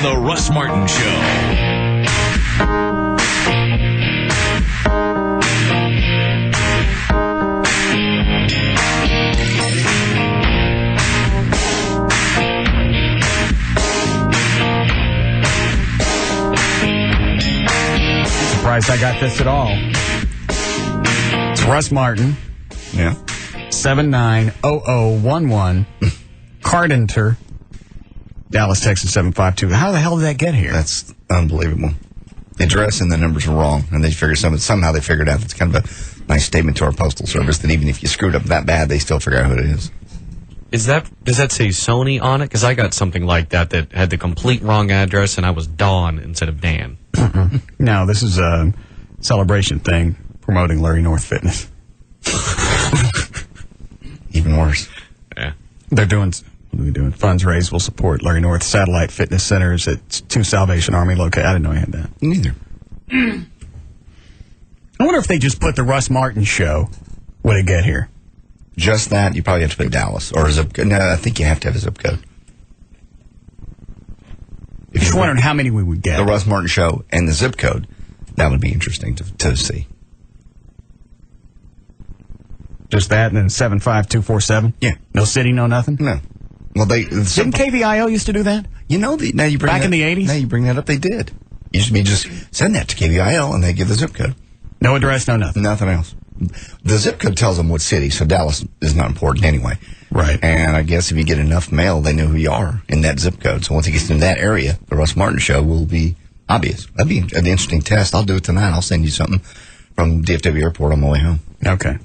the Russ Martin Show. Surprised I got this at all. It's Russ Martin. Yeah. 790011. Cardinter. Dallas, Texas 752. How the hell did that get here? That's unbelievable. The address and the numbers are wrong, and they figured somehow they figured out that's kind of a nice statement to our postal service that even if you screwed up that bad, they still figure out who it is. Does that say Sony on it? Because I got something like that had the complete wrong address, and I was Don instead of Dan. No, this is a celebration thing promoting Larry North Fitness. Even worse. Yeah. They're doing, what are they doing? Funds raised will support Larry North Satellite Fitness Centers at 2 Salvation Army located. I didn't know he had that. Neither. I wonder if they just put the Russ Martin show, would it get here? Just that, you probably have to put Dallas or a zip code. No, I think you have to have a zip code. Just wondering how many we would get. The Russ Martin show and the zip code. That would be interesting to see. Just that and then 75247? Yeah. No city, no nothing? No. Well, didn't KVIO used to do that? You know, now you bring back that, in the 80s? Now you bring that up, they did. Used to be just send that to KVIL and they give the zip code. No address, no nothing. Nothing else. The zip code tells them what city, so Dallas is not important anyway. Right. And I guess if you get enough mail, they know who you are in that zip code. So once it gets into that area, the Russ Martin show will be obvious. That'd be an interesting test. I'll do it tonight. I'll send you something from DFW Airport on my way home. Okay.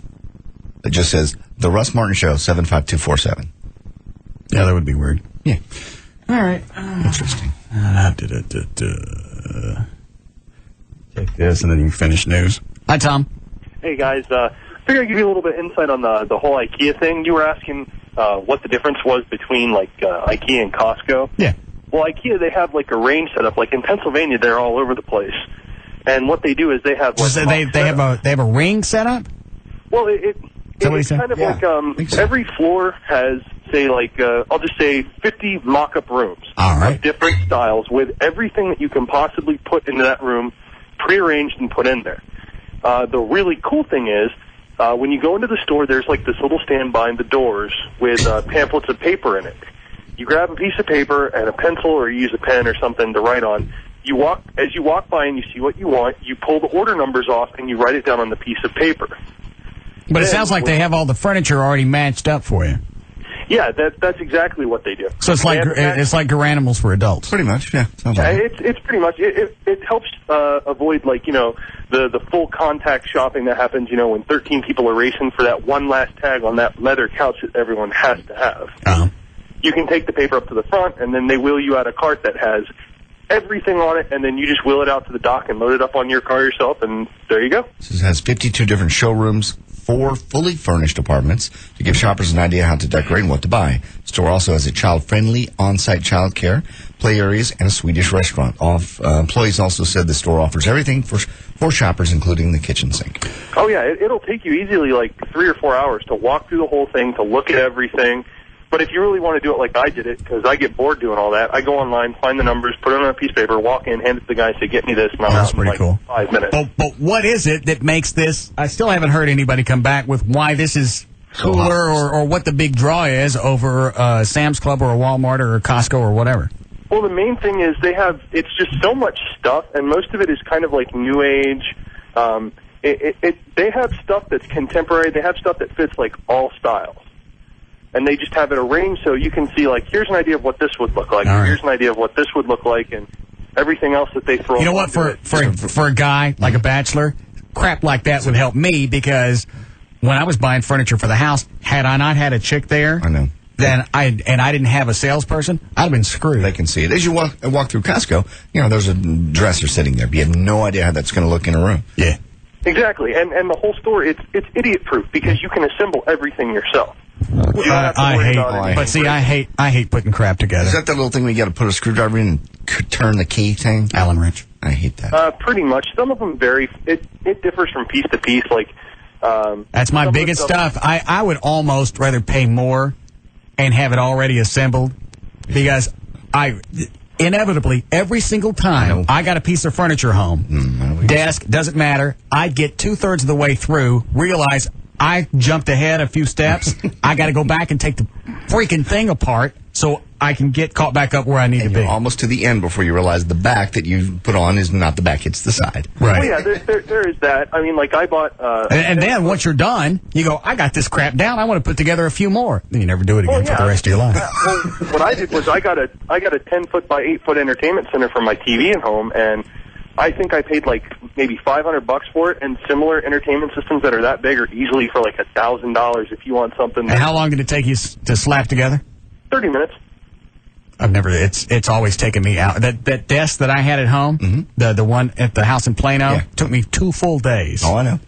It just says, the Russ Martin Show, 75247. Yeah, that would be weird. Yeah. All right. Interesting. Take this, and then you can finish news. Hi, Tom. Hey, guys. Figure I'd give you a little bit of insight on the whole IKEA thing. You were asking what the difference was between, like, IKEA and Costco. Yeah. Well, IKEA, they have, like, a range set up. Like, in Pennsylvania, they're all over the place. And what they do is they have, like... So they have a ring set up? Well, it's kind of like every floor has, say, like, I'll just say 50 mock-up rooms. All right. Of different styles with everything that you can possibly put into that room prearranged and put in there. The really cool thing is, when you go into the store, there's like this little stand behind the doors with pamphlets of paper in it. You grab a piece of paper and a pencil, or you use a pen or something to write on. As you walk by and you see what you want, you pull the order numbers off and you write it down on the piece of paper. But it sounds like they have all the furniture already matched up for you. Yeah, that's exactly what they do. So it's like Garanimals for adults. Pretty much, yeah. It's pretty much it helps avoid, like, you know, the full contact shopping that happens, you know, when 13 people are racing for that one last tag on that leather couch that everyone has to have. Uh-huh. You can take the paper up to the front, and then they wheel you out a cart that has everything on it, and then you just wheel it out to the dock and load it up on your car yourself, and there you go. This has 52 different showrooms, 4 fully furnished apartments to give shoppers an idea how to decorate and what to buy. The store also has a child-friendly on-site child care, play areas, and a Swedish restaurant. Employees also said the store offers everything for shoppers, including the kitchen sink. Oh, yeah, it'll take you easily like 3 or 4 hours to walk through the whole thing, to look at everything. But if you really want to do it like I did it, because I get bored doing all that, I go online, find the numbers, put it on a piece of paper, walk in, hand it to the guy, say, get me this, and I'm out in like cool. 5 minutes. But what is it that makes this... I still haven't heard anybody come back with why this is cooler or what the big draw is over Sam's Club or a Walmart or a Costco or whatever. Well, the main thing is it's just so much stuff, and most of it is kind of like new age. They have stuff that's contemporary. They have stuff that fits like all styles. And they just have it arranged so you can see, like, here's an idea of what this would look like. Right. Here's an idea of what this would look like, and everything else that they throw. You know what? For a guy like a bachelor, crap like that would help me, because when I was buying furniture for the house, had I not had a chick there, I know. Then I didn't have a salesperson, I'd have been screwed. They can see it as you walk through Costco. You know, there's a dresser sitting there, but you have no idea how that's going to look in a room. Yeah, exactly. And the whole store, it's idiot proof because you can assemble everything yourself. I hate putting crap together. Is that the little thing where you got to put a screwdriver in and turn the key thing? Allen wrench. I hate that. Pretty much. Some of them vary. It differs from piece to piece. Like that's my biggest stuff. I would almost rather pay more and have it already assembled, because inevitably, every single time I got a piece of furniture home, desk, doesn't matter, I'd get 2/3 of the way through, realize I jumped ahead a few steps, I got to go back and take the freaking thing apart so I can get caught back up where I need to be. You're almost to the end before you realize the back that you put on is not the back, it's the side. Right. Well, yeah, there is that. I mean, like I bought... and then once you're done, you go, I got this crap down, I want to put together a few more. Then you never do it again for the rest of your life. Well, what I did was I got a 10-foot by 8-foot entertainment center for my TV at home, and I think I paid like maybe $500 for it, and similar entertainment systems that are that big are easily for like $1,000 if you want something. And how long did it take you to slap together? 30 minutes. I've never. It's always taken me out. That desk that I had at home, the one at the house in Plano, took me 2 full days. Oh, I know.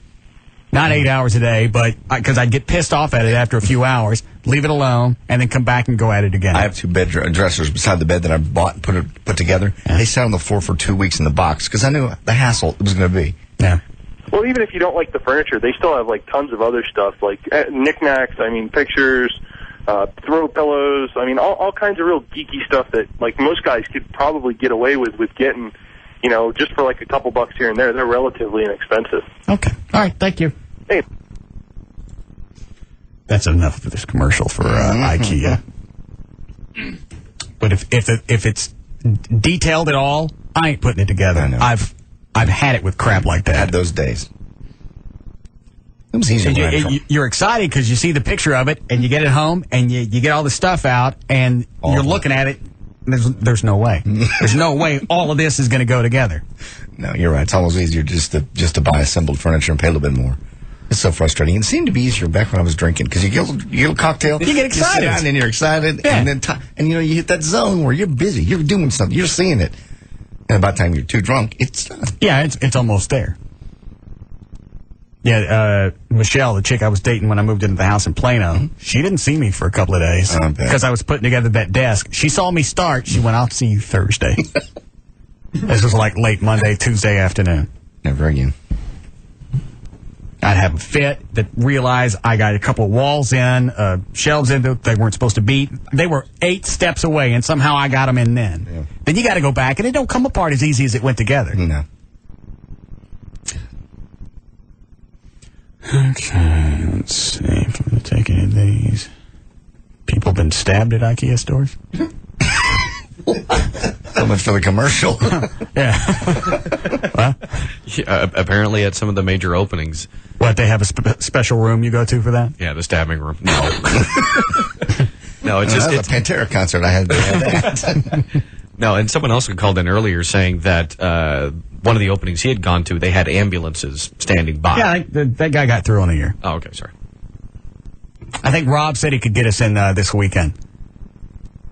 Not 8 hours a day, but because I'd get pissed off at it after a few hours, leave it alone, and then come back and go at it again. I have 2 bed dressers beside the bed that I bought and put together. Yeah. They sat on the floor for 2 weeks in the box because I knew the hassle it was going to be. Yeah. Well, even if you don't like the furniture, they still have like tons of other stuff, like knickknacks. I mean, pictures. Throw pillows. I mean, all kinds of real geeky stuff that like most guys could probably get away with getting, just for like a couple bucks here and there. They're relatively inexpensive. Okay. All right. Thank you. Hey. That's enough of this commercial for IKEA. But if it's detailed at all, I ain't putting it together. I know. I've had it with crap like that. Had those days. It was easy. You're excited because you see the picture of it, and you get it home, and you get all the stuff out, and you're looking at it. There's no way. There's no way all of this is going to go together. No, you're right. It's almost easier just to buy assembled furniture and pay a little bit more. It's so frustrating. It seemed to be easier back when I was drinking because you get a cocktail, you get excited, and then you're excited, yeah. and then you hit that zone where you're busy, you're doing something, you're seeing it, and by the time you're too drunk, it's done. Yeah, it's almost there. Yeah, Michelle, the chick I was dating when I moved into the house in Plano, she didn't see me for a couple of days because I was putting together that desk. She saw me start. She went, I'll see you Thursday. This was like late Monday, Tuesday afternoon. Never again. I'd have a fit that realized I got a couple of walls in, shelves in that they weren't supposed to be. They were 8 steps away, and somehow I got them in then. Yeah. Then you got to go back, and it don't come apart as easy as it went together. No. Okay, let's see if I'm going to take any of these. People been stabbed at IKEA stores? So much for the commercial. Yeah. Well, yeah. Apparently at some of the major openings. What, they have a special room you go to for that? Yeah, the stabbing room. No. No, it's a Pantera concert. I had to have that. No, and someone else called in earlier saying that one of the openings he had gone to, they had ambulances standing by. Yeah, that guy got through on a year. Oh, okay, sorry. I think Rob said he could get us in this weekend.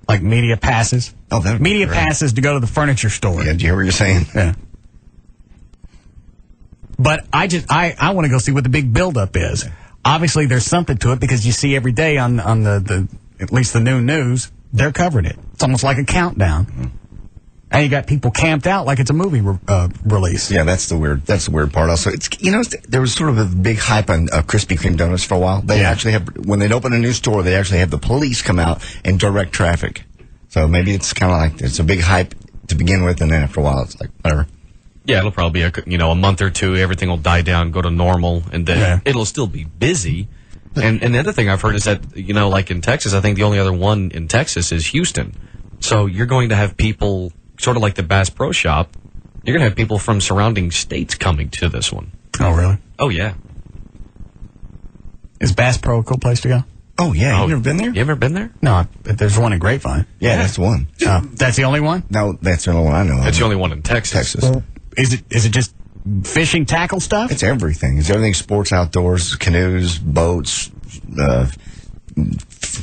Like media passes. Oh, that media passes to go to the furniture store. Yeah, did you hear what you're saying? Yeah. But I want to go see what the big buildup is. Obviously, there's something to it because you see every day on the at least the noon news, they're covering it. It's almost like a countdown. Mm-hmm. And you got people camped out like it's a movie release. Yeah, that's the weird part. Also, it's there was sort of a big hype on Krispy Kreme donuts for a while. They actually have, when they'd open a new store, they actually have the police come out and direct traffic. So maybe it's kind of like it's a big hype to begin with, and then after a while, it's like whatever. Yeah, it'll probably be a month or two. Everything will die down, go to normal, and then it'll still be busy. And the other thing I've heard is that like in Texas, I think the only other one in Texas is Houston. So you're going to have people. Sort of like the Bass Pro Shop, you're going to have people from surrounding states coming to this one. Oh, really? Oh, yeah. Is Bass Pro a cool place to go? Oh, yeah. You've never been there? You ever been there? No, but there's one in Grapevine. Yeah, that's the one. That's the only one? No, that's the only one I know of. That's the only one in Texas. Well, is it just fishing tackle stuff? It's everything. It's everything sports, outdoors, canoes, boats,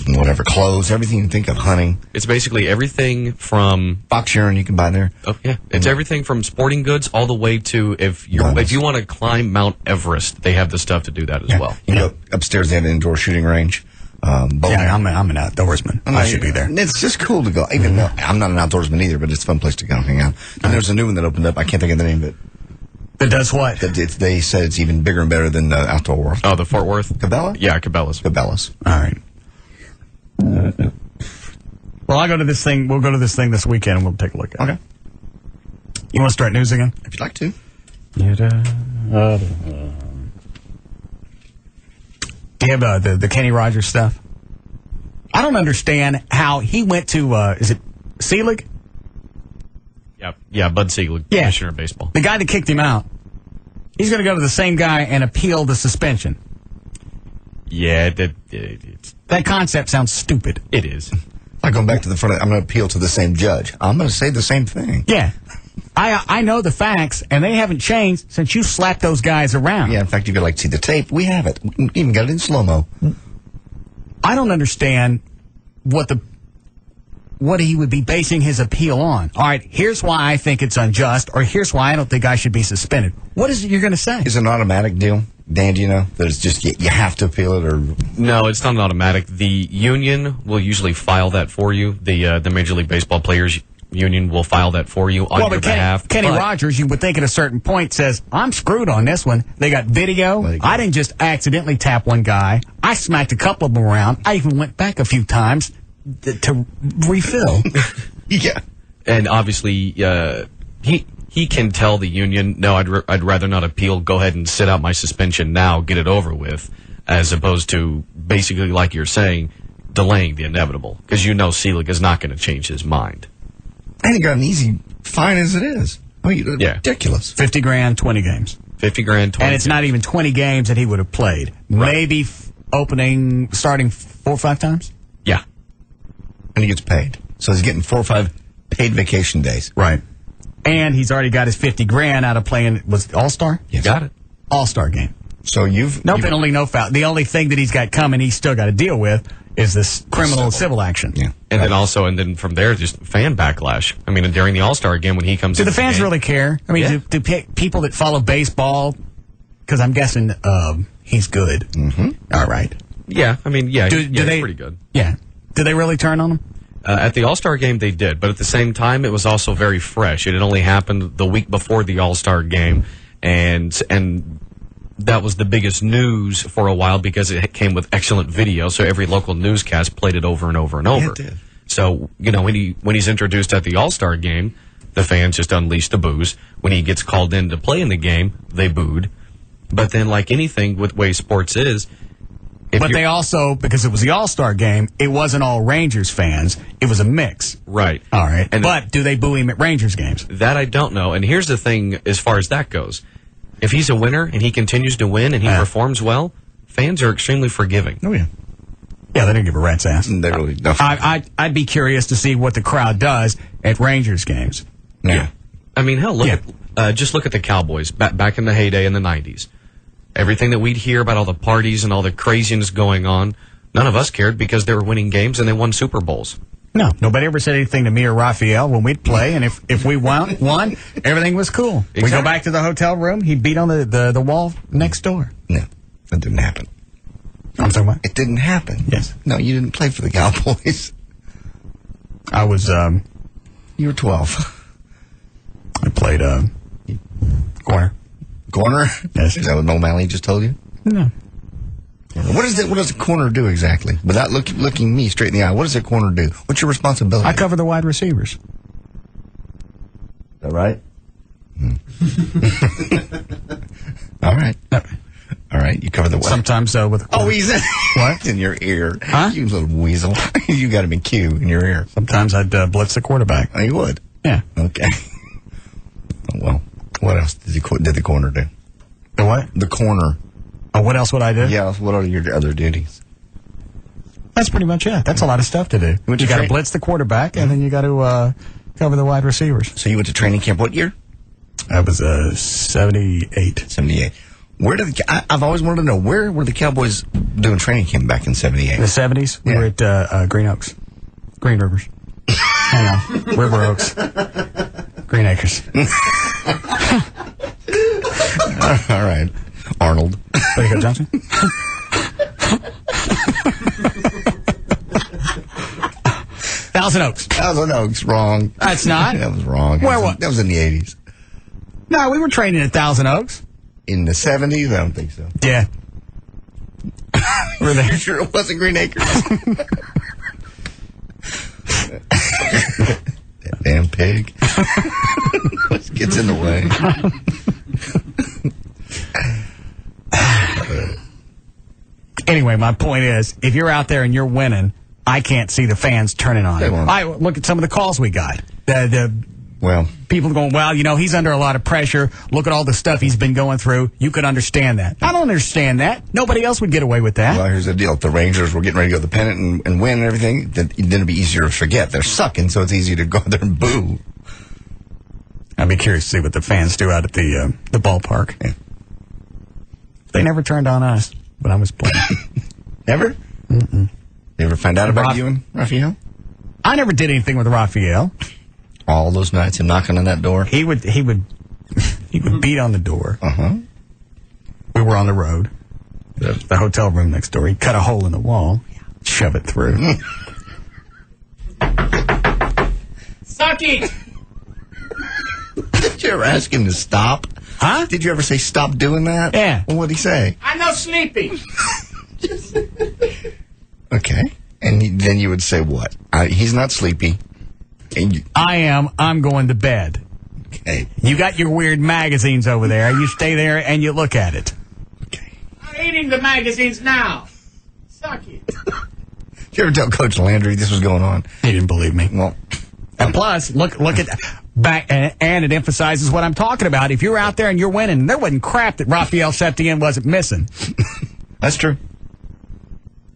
whatever, clothes, everything you can think of, hunting. It's basically everything from box sharing you can buy there. Oh yeah, it's everything from sporting goods all the way to if you want to climb Mount Everest, they have the stuff to do that as well. You go upstairs, they have an indoor shooting range. Yeah, I'm an outdoorsman. I should be there. It's just cool to go. Even though I'm not an outdoorsman either, but it's a fun place to go and hang out. And there's a new one that opened up. I can't think of the name of it. That does what? They said it's even bigger and better than the Outdoor World. Oh, the Fort Worth? Cabela? Yeah, Cabela's. Cabela's. All right. Well, Well, I'll go to this thing. We'll go to this thing this weekend, and we'll take a look at it. Okay. You want to start news again? If you'd like to. Do you have the Kenny Rogers stuff? I don't understand how he went to, is it Selig? Yeah, Bud Selig, commissioner of baseball. The guy that kicked him out. He's going to go to the same guy and appeal the suspension. Yeah, That concept sounds stupid. it is. Like going back to the front, I'm going to appeal to the same judge. I'm going to say the same thing. Yeah. I know the facts, and they haven't changed since you slapped those guys around. Yeah, in fact, if you'd like to see the tape, we have it. We even got it in slow-mo. I don't understand what he would be basing his appeal on. All right, here's why I think it's unjust, or here's why I don't think I should be suspended. What is it you're going to say? Is it an automatic deal? Dan, do you know? That it's just you have to appeal it, or... No, it's not an automatic. The union will usually file that for you. The Major League Baseball Players Union will file that for you on your behalf. Kenny Rogers, you would think at a certain point, says, I'm screwed on this one. They got video. I didn't just accidentally tap one guy. I smacked a couple of them around. I even went back a few times to refill. Yeah. And obviously, he can tell the union, no, I'd rather not appeal. Go ahead and sit out my suspension now, get it over with, as opposed to basically, like you're saying, delaying the inevitable. Because Selig is not going to change his mind. And he got an easy fine as it is. I mean, ridiculous. 50 grand, 20 games. 50 grand, 20 And it's not even 20 games that he would have played. Right. Maybe starting 4 or 5 times? Yeah. And he gets paid. So he's getting 4 or 5 paid vacation days. Right. And he's already got his 50 grand out of playing, was it All-Star? Yes. Got it. All-Star game. So No penalty, no foul. The only thing that he's got coming, he's still got to deal with, is this criminal civil action. Yeah. And then from there, just fan backlash. I mean, during the All-Star game when he comes in. Do the fans really care? I mean, do people that follow baseball, because I'm guessing he's good. Mm-hmm. All right. Yeah, I mean, he's they, pretty good. Yeah. Do they really turn on him? At the All-Star game, they did. But at the same time, it was also very fresh. It had only happened the week before the All-Star game. And that was the biggest news for a while because it came with excellent video. So every local newscast played it over and over and over. Yeah, it did. So, when he's introduced at the All-Star game, the fans just unleashed the boos. When he gets called in to play in the game, they booed. But then, like anything with the way sports is... But they also, because it was the All-Star game, it wasn't all Rangers fans. It was a mix. Right. All right. But do they boo him at Rangers games? That I don't know. And here's the thing as far as that goes. If he's a winner and he continues to win and he performs well, fans are extremely forgiving. Oh, yeah. Yeah, they don't give a rat's ass. They really don't. I'd be curious to see what the crowd does at Rangers games. Yeah. I mean, hell, just look at the Cowboys back in the heyday in the 90s. Everything that we'd hear about all the parties and all the craziness going on, none of us cared because they were winning games and they won Super Bowls. No, nobody ever said anything to me or Raphael when we'd play, and if we won, everything was cool. Exactly. We go back to the hotel room, he'd beat on the wall next door. No, that didn't happen. I'm talking about? It didn't happen. Yes. No, you didn't play for the Cowboys. I was, You were 12. I played, corner. Corner? Yes. Is that what O'Malley just told you? No. What does a corner do exactly? Without looking me straight in the eye, what does a corner do? What's your responsibility? I cover the wide receivers. Is that right? All right. All right. You cover the what? Sometimes with. Oh, he's in. What? In your ear. Huh? You little weasel. You got him in Q in your ear. Sometimes I'd blitz the quarterback. Oh, you would? Yeah. Okay. Oh, well, what else did the corner do? The what? The corner. Oh, what else would I do? Yeah, what are your other duties? That's pretty much it. That's a lot of stuff to do. You got to blitz the quarterback, and then you got to cover the wide receivers. So you went to training camp what year? I was 78. 78. Where did I've always wanted to know, where were the Cowboys doing training camp back in 78? In the 70s? We were at Green Oaks. Green Rivers. Hang on. River Oaks. Green Acres. All right. Arnold. Way to go, Johnson. Thousand Oaks. Thousand Oaks, wrong. That's not. That was wrong. Where what? That was in the 80s. No, we were training at Thousand Oaks. In the 70s? I don't think so. Yeah. We're there. Sure it wasn't Green Acres. That damn pig. Gets in the way. Anyway, my point is, if you're out there and you're winning, I can't see the fans turning on it. I look at some of the calls we got. Well, people going, well, he's under a lot of pressure. Look at all the stuff he's been going through. You could understand that. I don't understand that. Nobody else would get away with that. Well, here's the deal. If the Rangers were getting ready to go to the pennant and win and everything, then it'd be easier to forget. They're sucking, so it's easy to go there and boo. I'd be curious to see what the fans do out at the ballpark. Yeah. They never turned on us when I was playing. Never? Mm-mm. You ever find out about you and Raphael? I never did anything with Raphael. All those nights, him knocking on that door? He would beat on the door. Uh-huh. We were on the road. The hotel room next door. He'd cut a hole in the wall, shove it through. Sucky! Did you ever ask him to stop? Huh? Did you ever say, stop doing that? Yeah. Well, what'd he say? I'm no sleepy. Okay. And then you would say what? He's not sleepy. And I am. I'm going to bed. Okay. You got your weird magazines over there. You stay there and you look at it. Okay. I'm eating the magazines now. Sucky. Did you ever tell Coach Landry this was going on? He didn't believe me. Well, and plus, look at back, and it emphasizes what I'm talking about. If you're out there and you're winning, there wasn't crap that Raphael Septien wasn't missing. That's true.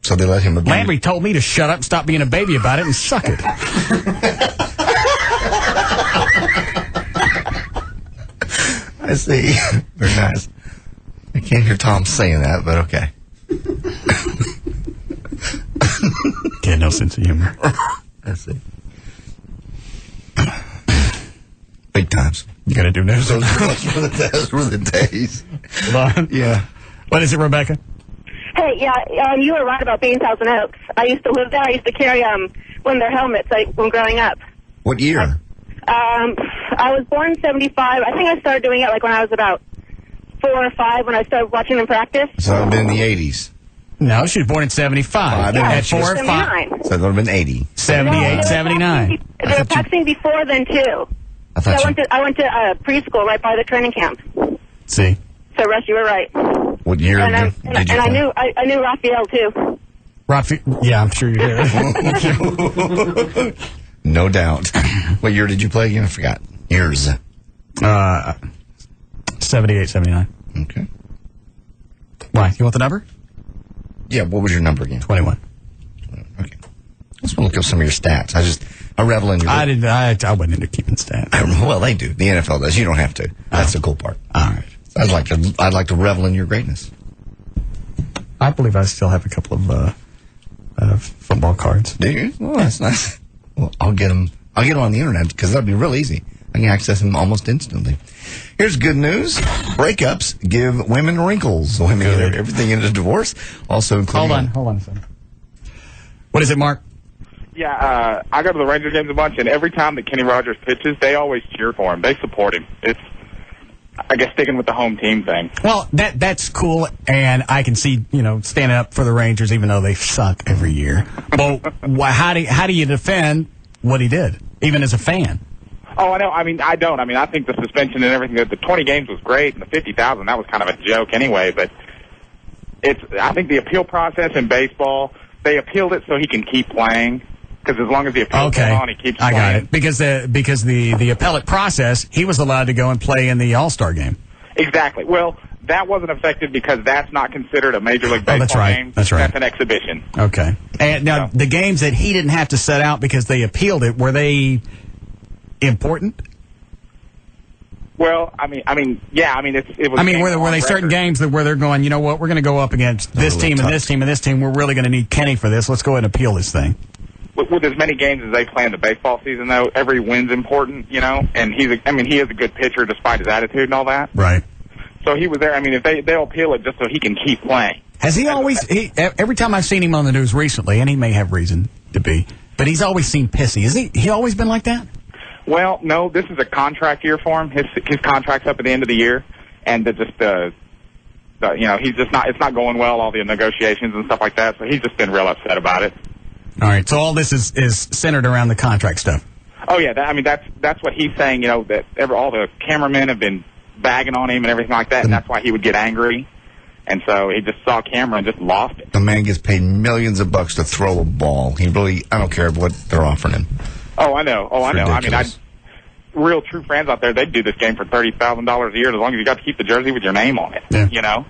So they let him abuse. Landry told me to shut up and stop being a baby about it and suck it. I see. Very nice. I can't hear Tom saying that, but okay. He had no sense of humor. I see. Big times. You got to do news. Those were the days. Hold on. Yeah. What is it, Rebecca? Hey, yeah, you were right about Beans House and Oaks. I used to live there. I used to carry one of their helmets when growing up. What year? I was born in 75. I think I started doing it when I was about 4 or 5 when I started watching them practice. So it would have been in the 80s. No, she was born in 75. At 4 or 5. So it would have been 80. 78, 79. They were practicing before then, too. I went to preschool right by the training camp. See? So, Russ, you were right. What year and did you play? I knew Raphael, too. Yeah, I'm sure you did. No doubt. What year did you play again? I forgot. Years. 78, 79. Okay. Why? You want the number? Yeah, what was your number again? 21. Okay. I just want to look up some of your stats. I revel in your... I wasn't into keeping stats. Well, they do. The NFL does. You don't have to. That's the cool part. All right. I'd like to revel in your greatness. I believe I still have a couple of football cards. Do you? Oh, that's nice. Well, I'll get them on the internet because that'd be real easy. I can access them almost instantly. Here's good news. Breakups give women wrinkles. Women get everything in a divorce. Also including... Hold on a second. What is it, Mark? Yeah, I go to the Ranger games a bunch, and every time that Kenny Rogers pitches, they always cheer for him. They support him. It's, I guess, sticking with the home team thing. Well, that's cool, and I can see, standing up for the Rangers even though they suck every year. Well, how do you defend what he did, even as a fan? Oh, I know. I don't. I think the suspension and everything, the 20 games was great, and the 50,000, that was kind of a joke anyway, but I think the appeal process in baseball, they appealed it so he can keep playing. Because as long as the appeal goes on, he keeps playing. I got it. Because the appellate process, he was allowed to go and play in the All-Star game. Exactly. Well, that wasn't affected because that's not considered a Major League Baseball game. That's right. That's an exhibition. Okay. And now, the games that he didn't have to set out because they appealed it, were they important? Well, yeah. It was. Were they certain games where they're going, you know what, we're going to go up against this team and this team and this team. We're really going to need Kenny for this. Let's go ahead and appeal this thing. With as many games as they play in the baseball season, though, every win's important, and he is a good pitcher despite his attitude and all that. Right. So he was there. If they'll appeal it just so he can keep playing. Has he always, every time I've seen him on the news recently, and he may have reason to be, but he's always seemed pissy. Is he always been like that? Well, no, this is a contract year for him. His contract's up at the end of the year, and he's just not, it's not going well, all the negotiations and stuff like that, so he's just been real upset about it. All right. So all this is centered around the contract stuff. Oh yeah, that's what he's saying. You know, that all the cameramen have been bagging on him and everything like that, and that's why he would get angry. And so he just saw a camera and just lost it. The man gets paid millions of bucks to throw a ball. I don't care what they're offering him. Oh, I know. I mean, Ridiculous. real true fans out there, they'd do this game for $30,000 a year as long as you got to keep the jersey with your name on it. Yeah. You know?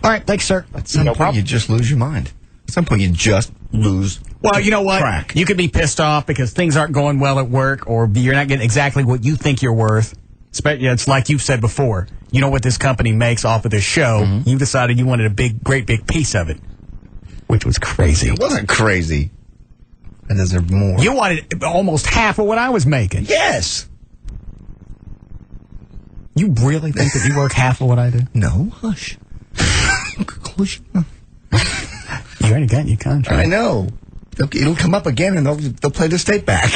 All right. Thanks, sir. At some point, you just lose your mind. At some point, you just lose. Well, you know what? Track. You could be pissed off because things aren't going well at work, or you're not getting exactly what you think you're worth. It's like you've said before. You know what this company makes off of this show. Mm-hmm. You decided you wanted a great big piece of it, which was crazy. It wasn't crazy. I deserve more. You wanted almost half of what I was making. Yes. You really think that you work half of what I do? No, hush. Close your mouth. You already got your contract. I know. It'll come up again, and they'll play the state back.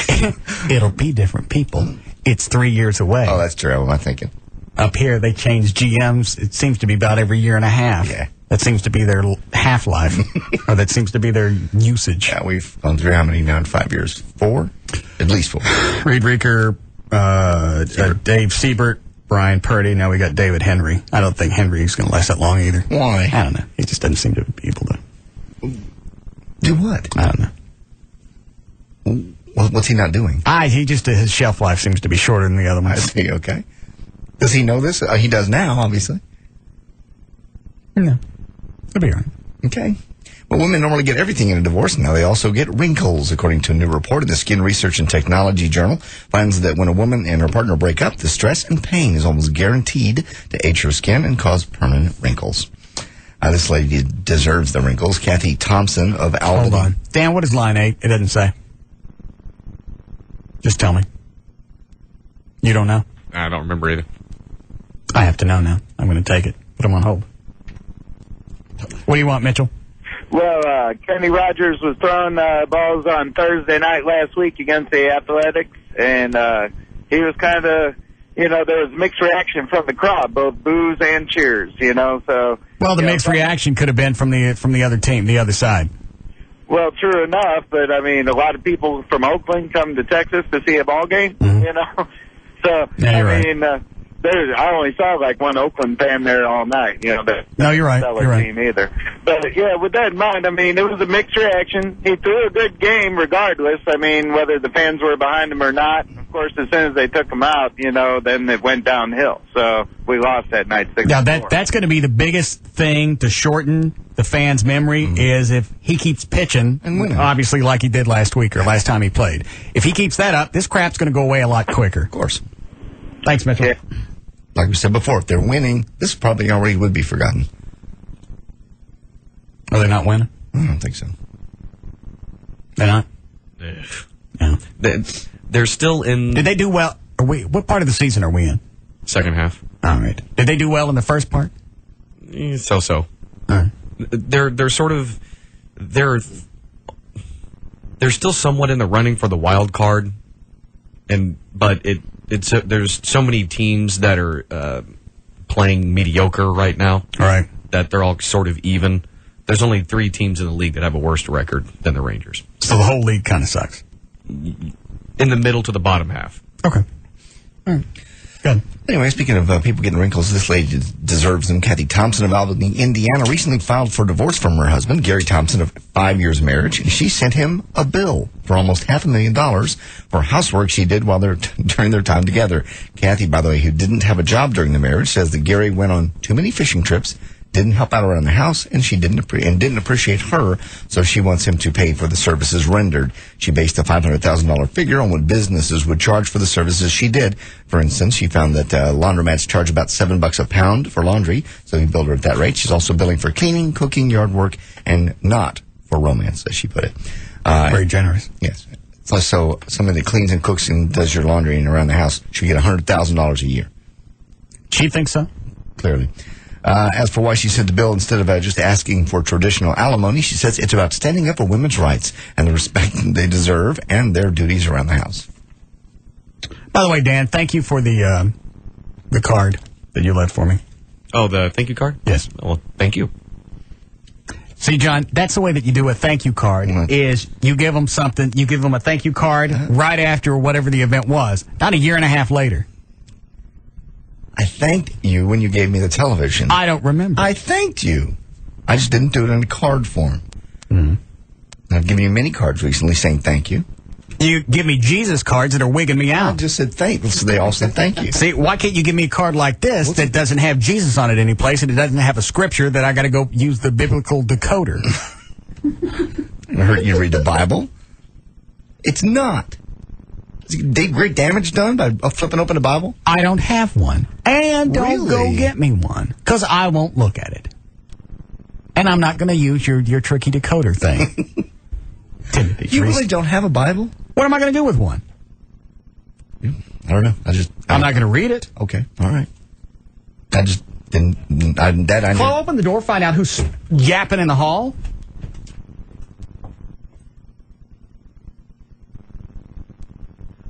It'll be different people. It's 3 years away. Oh, that's true. What am I thinking? Up here, they change GMs. It seems to be about every year and a half. Yeah. That seems to be their half-life, or that seems to be their usage. Yeah, we've gone through how many now in 5 years? 4? At least 4. Reed Reeker, Dave Siebert, Brian Purdy. Now we got David Henry. I don't think Henry's going to last that long either. Why? I don't know. He just doesn't seem to be able to. Do what? I don't know. Well, what's he not doing? His shelf life seems to be shorter than the other I ones. see, okay. Does he know this? He does now, obviously. No. It'll be all right. Okay. Well, women normally get everything in a divorce. Now they also get wrinkles, according to a new report in the Skin Research and Technology Journal. Finds that when a woman and her partner break up, the stress and pain is almost guaranteed to age her skin and cause permanent wrinkles. This lady deserves the wrinkles. Kathy Thompson of Albany. Hold on. Dan, what is line 8? It doesn't say. Just tell me. You don't know? I don't remember either. I have to know now. I'm going to take it. Put him on hold. What do you want, Mitchell? Well, Kenny Rogers was throwing balls on Thursday night last week against the Athletics, and he was kind of, there was mixed reaction from the crowd, both boos and cheers, so... Well, the mixed reaction could have been from the other team, the other side. Well, true enough, but, a lot of people from Oakland come to Texas to see a ball game, So, yeah, right. I only saw like one Oakland fan there all night. No, you're right. Stellar You're right. team either. But yeah, with that in mind, it was a mixed reaction. He threw a good game regardless. Whether the fans were behind him or not. Of course, as soon as they took him out, then it went downhill. So we lost that night 6-4. Now that's going to be the biggest thing to shorten the fans' memory is if he keeps pitching, obviously like he did last week or last time he played. If he keeps that up, this crap's going to go away a lot quicker. Of course. Thanks, Mitchell. Yeah. Like we said before, if they're winning, this probably already would be forgotten. Are they not winning? I don't think so. They're not? No. They're still in... Did they do well? What part of the season are we in? Second half. All right. Did they do well in the first part? So-so. All right. They're sort of... They're still somewhat in the running for the wild card, but there's so many teams that are playing mediocre right now. All right. That they're all sort of even. There's only 3 teams in the league that have a worse record than the Rangers. So the whole league kind of sucks. In the middle to the bottom half. Okay. All right. Good. Anyway, speaking of people getting wrinkles, this lady deserves them. Kathy Thompson of Albany, Indiana, recently filed for divorce from her husband, Gary Thompson, of 5 years marriage. She sent him a bill for almost $500,000 for housework she did while during their time together. Kathy, by the way, who didn't have a job during the marriage, says that Gary went on too many fishing trips, didn't help out around the house, and she didn't appreciate her, so she wants him to pay for the services rendered. She based a $500,000 figure on what businesses would charge for the services she did. For instance, she found that laundromats charge about $7 a pound for laundry, so he billed her at that rate. She's also billing for cleaning, cooking, yard work, and not for romance, as she put it. Very generous. Yes. So somebody that cleans and cooks and does your laundry and around the house should get $100,000 a year. She thinks so? Clearly. As for why she sent the bill instead of just asking for traditional alimony, she says it's about standing up for women's rights and the respect they deserve and their duties around the house. By the way, Dan, thank you for the card that you left for me. Oh, the thank you card? Yes. Well, thank you. See, John, that's the way that you do a thank you card, is you give them something, you give them a thank you card right after whatever the event was, not a year and a half later. I thanked you when you gave me the television. I don't remember. I thanked you. I just didn't do it in a card form. I've given you many cards recently saying thank you. You give me Jesus cards that are wigging me out. I just said thanks. So they all said thank you. See, why can't you give me a card like this that doesn't have Jesus on it any place, and it doesn't have a scripture that I got to go use the biblical decoder? I heard you read the Bible. It's not. Is great damage done by flipping open the Bible? I don't have one. And don't go get me one, because I won't look at it. And I'm not going to use your tricky decoder thing. Timothy, you really don't have a Bible? What am I going to do with one? I don't know. I'm not going to read it. Okay, all right. I just didn't. I knew. Chloe, open the door, find out who's yapping in the hall.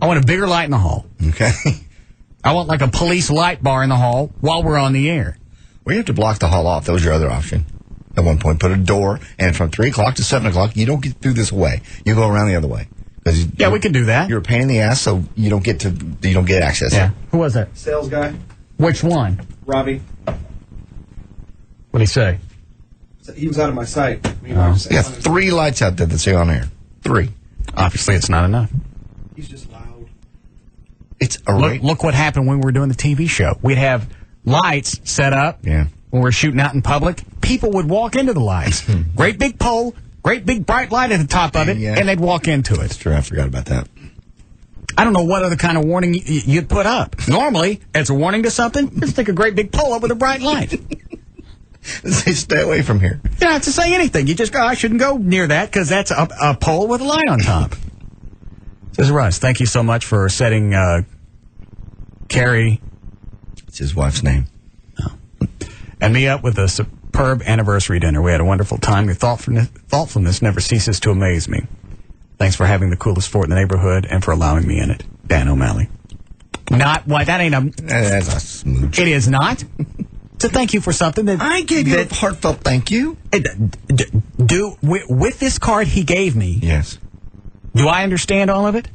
I want a bigger light in the hall. Okay. I want like a police light bar in the hall while we're on the air. Well, you have to block the hall off. That was your other option. At one point, put a door, and from 3 o'clock to 7 o'clock, you don't get through this way. You go around the other way. Yeah, we can do that. You're a pain in the ass, so you don't get access. Yeah. Who was that? Sales guy. Which one? Robbie. What'd he say? He was out of my sight. Yeah, 3 lights out there that say on air. 3. Obviously, it's not enough. He's just loud. It's a look what happened when we were doing the TV show. We'd have lights set up. Yeah. When we're shooting out in public, people would walk into the lights. Great big pole, great big bright light at the top of it, and they'd walk into it. That's true. I forgot about that. I don't know what other kind of warning you'd put up. Normally, as a warning to something, just stick a great big pole up with a bright light. Say, stay away from here. You don't have to say anything. You just go, I shouldn't go near that because that's a pole with a light on top. Says Russ, thank you so much for setting Carrie. It's his wife's name. And me up with a superb anniversary dinner. We had a wonderful time. Your thoughtfulness never ceases to amaze me. Thanks for having the coolest fort in the neighborhood and for allowing me in it. Dan O'Malley. Not, why, that ain't a... That's a smooch. It is not. So thank you for something that... I gave you a heartfelt thank you. With this card he gave me... Yes. Do I understand all of it?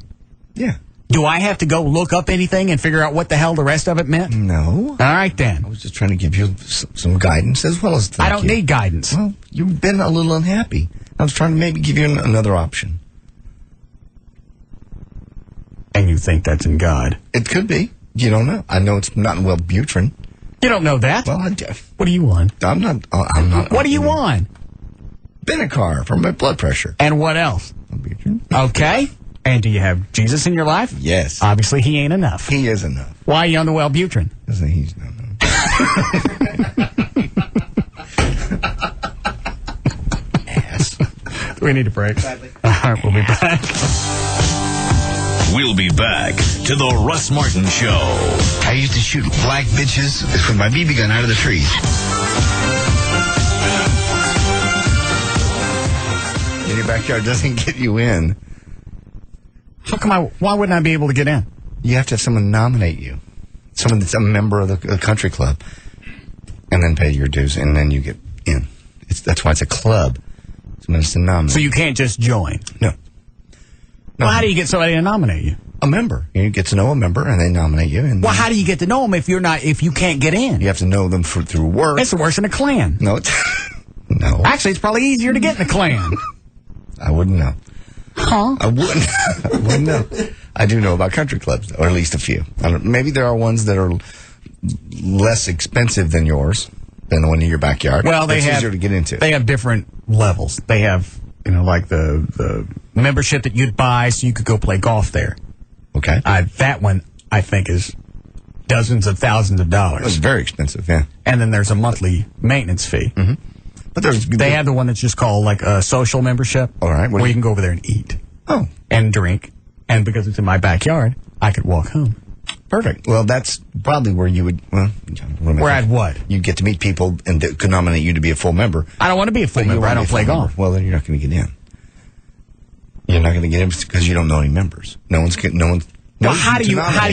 Yeah. Do I have to go look up anything and figure out what the hell the rest of it meant? No. All right, then. I was just trying to give you some guidance as well as thank you. I don't need guidance. Well, you've been a little unhappy. I was trying to maybe give you another option. And you think that's in God? It could be. You don't know. I know it's not in Wellbutrin. You don't know that? Well, what do you want? I'm not. What do you want? Benacar for my blood pressure. And what else? Wellbutrin. Okay. And do you have Jesus in your life? Yes. Obviously, he ain't enough. He is enough. Why are you on the Wellbutrin? He's no. Ass. Do we need a break? Sadly. All right, we'll be back. We'll be back to the Russ Martin Show. I used to shoot black bitches with my BB gun out of the trees. In your backyard doesn't get you in. How come why wouldn't I be able to get in? You have to have someone nominate you. Someone that's a member of the country club. And then pay your dues, and then you get in. That's why it's a club. Someone has to nominate. So you can't just join? No. Well, how do you get somebody to nominate you? A member. You get to know a member, and they nominate you. And well, how do you get to know them if you can't get in? You have to know them through work. It's worse than a Klan. No, no. Actually, it's probably easier to get in a Klan. I wouldn't know. Huh? I wouldn't know. I do know about country clubs, or at least a few. Maybe there are ones that are less expensive than yours, than the one in your backyard. Well, it's easier to get into. They have different levels. They have, like the membership that you'd buy so you could go play golf there. Okay. That one, I think, is dozens of thousands of dollars. It's very expensive, yeah. And then there's a monthly maintenance fee. Mm-hmm. But they have the one that's just called like a social membership. All right. Where you can go over there and eat. Oh. And drink. And because it's in my backyard, I could walk home. Perfect. Well, that's probably where you would, where I'd what? You get to meet people and they could nominate you to be a full member. I don't want to be a full member. I don't play golf. Well, then you're not going to get in. You're not going to get in because you don't know any members. No one's. Well, how do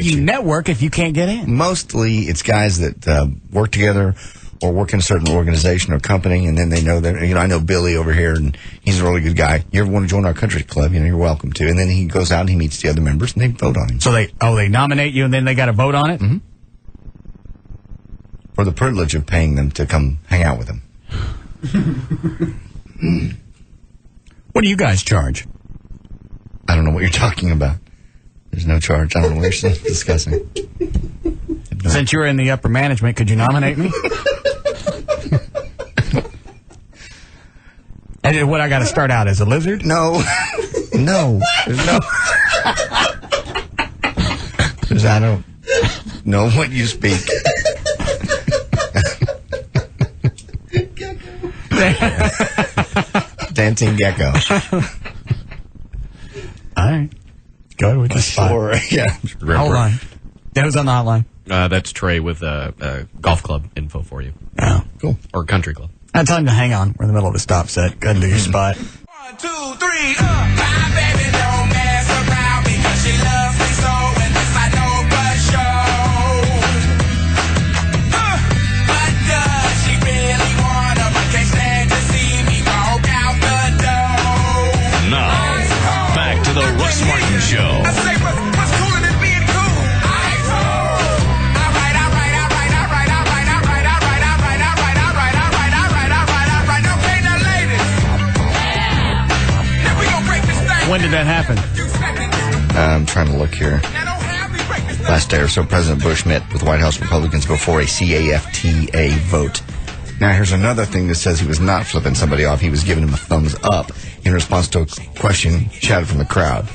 you network if you can't get in? Mostly, it's guys that work together or work in a certain organization or company, and then they know that, I know Billy over here, and he's a really good guy. You ever want to join our country club, you're welcome to. And then he goes out and he meets the other members, and they vote on him. So they nominate you, and then they got to vote on it? Mm-hmm. For the privilege of paying them to come hang out with them. What do you guys charge? I don't know what you're talking about. There's no charge. I don't know what you're discussing. Since you're in the upper management, could you nominate me? And what, I got to start out as a lizard? No. No. There's no. Because I don't know what you speak. Dancing gecko. All right. Go ahead with the spot. Sure. Yeah. Hold on. That was on the hotline. That's Trey with golf club info for you. Oh, cool. Or country club. I tell him to hang on. We're in the middle of the stop set. Go ahead and do your spot. 1, 2, 3, my baby don't mess around because she loves me so, and this I know for sure. But does she really wanna, but can't stand to see me walk out the door? Now, back to the Russ Martin Show. I say, what's cooler than being cool? I ain't cool. All right. Okay, now ladies. Now we gon' break this thing. When did that happen? I'm trying to look here. Last day or so, President Bush met with White House Republicans before a CAFTA vote. Now, here's another thing that says he was not flipping somebody off. He was giving him a thumbs up in response to a question shouted from the crowd.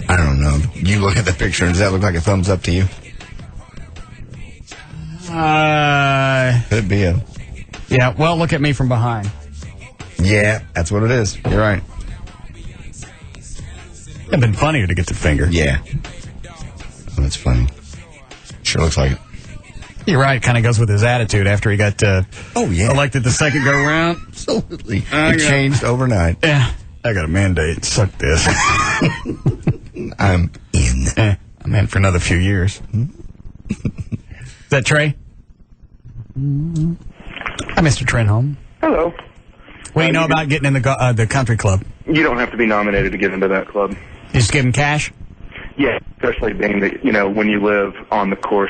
I don't know. You look at the picture, and does that look like a thumbs up to you? Could be a... Yeah, well, look at me from behind. Yeah, that's what it is. You're right. It'd been funnier to get the finger. Yeah. Oh, that's funny. Sure looks like it. You're right. Kind of goes with his attitude after he got elected the second go round. Absolutely. It changed overnight. Yeah. I got a mandate. Suck this. I'm in. I'm in for another few years. Is that Trey? Hi, Mr. Trenholm. Hello. What do you know about getting in the country club? You don't have to be nominated to get into that club. You just give him cash? Yeah, especially being that, when you live on the course,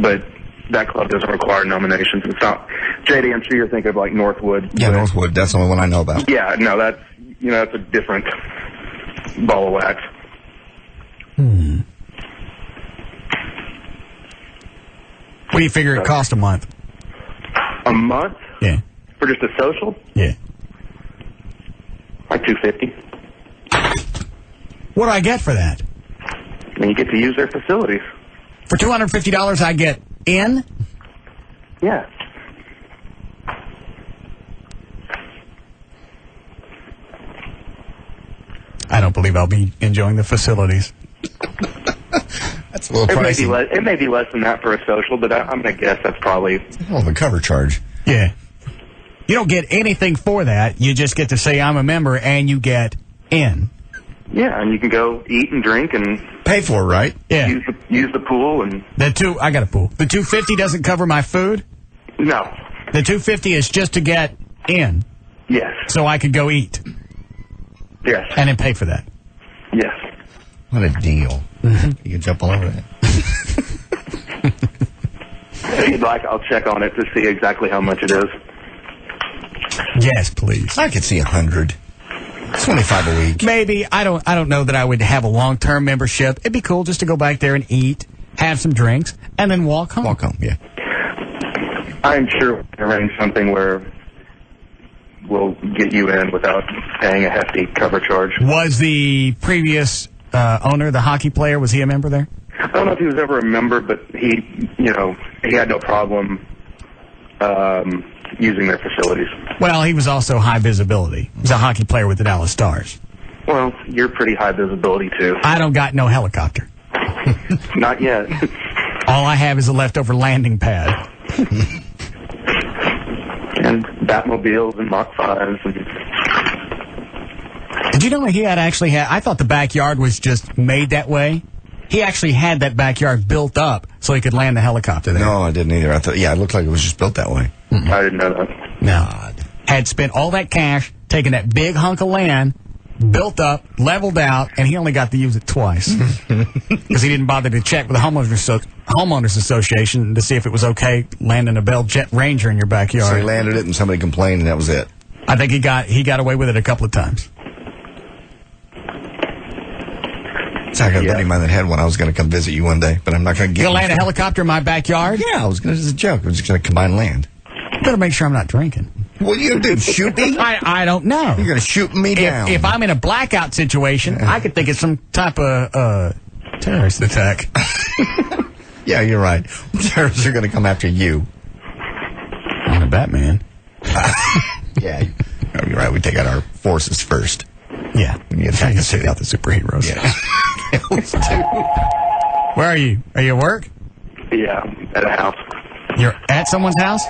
but that club doesn't require nominations. It's not, JD, I'm sure you're thinking of like Northwood. Yeah, Northwood. That's the only one I know about. Yeah, no, that's a different ball of wax. What do you figure it costs a month? A month? Yeah. For just a social? Yeah. Like $250. What do I get for that? And you get to use their facilities. For $250, I get in? Yeah. I don't believe I'll be enjoying the facilities. That's a little pricey. It may be less than that for a social, but I'm going to guess that's probably... Oh, the cover charge. Yeah. You don't get anything for that. You just get to say I'm a member, and you get in. Yeah, and you can go eat and drink and... Pay for it, right? Yeah. Use the pool and... I got a pool. The $250 doesn't cover my food? No. The $250 is just to get in? Yes. So I could go eat? Yes. And then pay for that? Yes. What a deal. You can jump all over that. If you'd like, I'll check on it to see exactly how much it is. Yes, please. I could see 100. 25 a week. Maybe. I don't know that I would have a long-term membership. It'd be cool just to go back there and eat, have some drinks, and then walk home. Walk home, yeah. I'm sure we can arrange something where we'll get you in without paying a hefty cover charge. Was the previous owner, the hockey player, was he a member there? I don't know if he was ever a member, but he had no problem using their facilities. Well, he was also high visibility. He was a hockey player with the Dallas Stars. Well, you're pretty high visibility, too. I don't got no helicopter. Not yet. All I have is a leftover landing pad. And Batmobiles and Mach 5s. Did you know he had I thought the backyard was just made that way? he actually had that backyard built up so he could land the helicopter there. No, I didn't either. I thought, it looked like it was just built that way. I didn't know that. No. Had spent all that cash, taken that big hunk of land, built up, leveled out, and he only got to use it twice. Because he didn't bother to check with the homeowners association to see if it was okay landing a Bell Jet Ranger in your backyard. So he landed it and somebody complained and that was it. I think he got away with it a couple of times. So I got a buddy of mine that had one. I was going to come visit you one day, but I'm not going to get You gonna land a helicopter in my backyard? Yeah, I was going to, as a joke. I was just going to combine land. Better make sure I'm not drinking. What are you going to do, shoot me? I don't know. You're going to shoot me down. If I'm in a blackout situation, I could think it's some type of terrorist attack. Yeah, you're right. Terrorists are going to come after you. I'm a Batman. Yeah, you're right. We take out our forces first. Yeah. When you attack take out the superheroes. Yeah. Where are you? Are you at work? Yeah, at a house. You're at someone's house?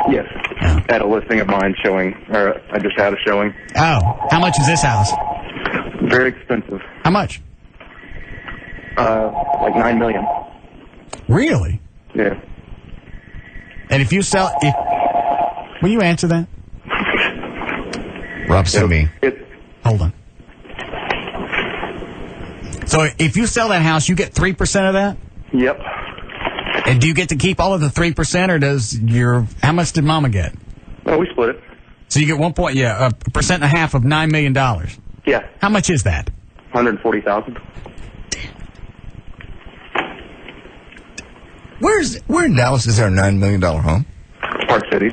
Yes. Oh. At a listing of mine showing, or I just had a showing. Oh. How much is this house? Very expensive. How much? Like $9 million. Really? Yeah. And if you sell... will you answer that? Rob sent me. Hold on. So if you sell that house, you get 3% of that? Yep. And do you get to keep all of the 3%, or does your... How much did Mama get? Well, we split it. So you get 1.5% of $9 million. Yeah. How much is that? $140,000. Where in Dallas is there a $9 million home? Park Cities.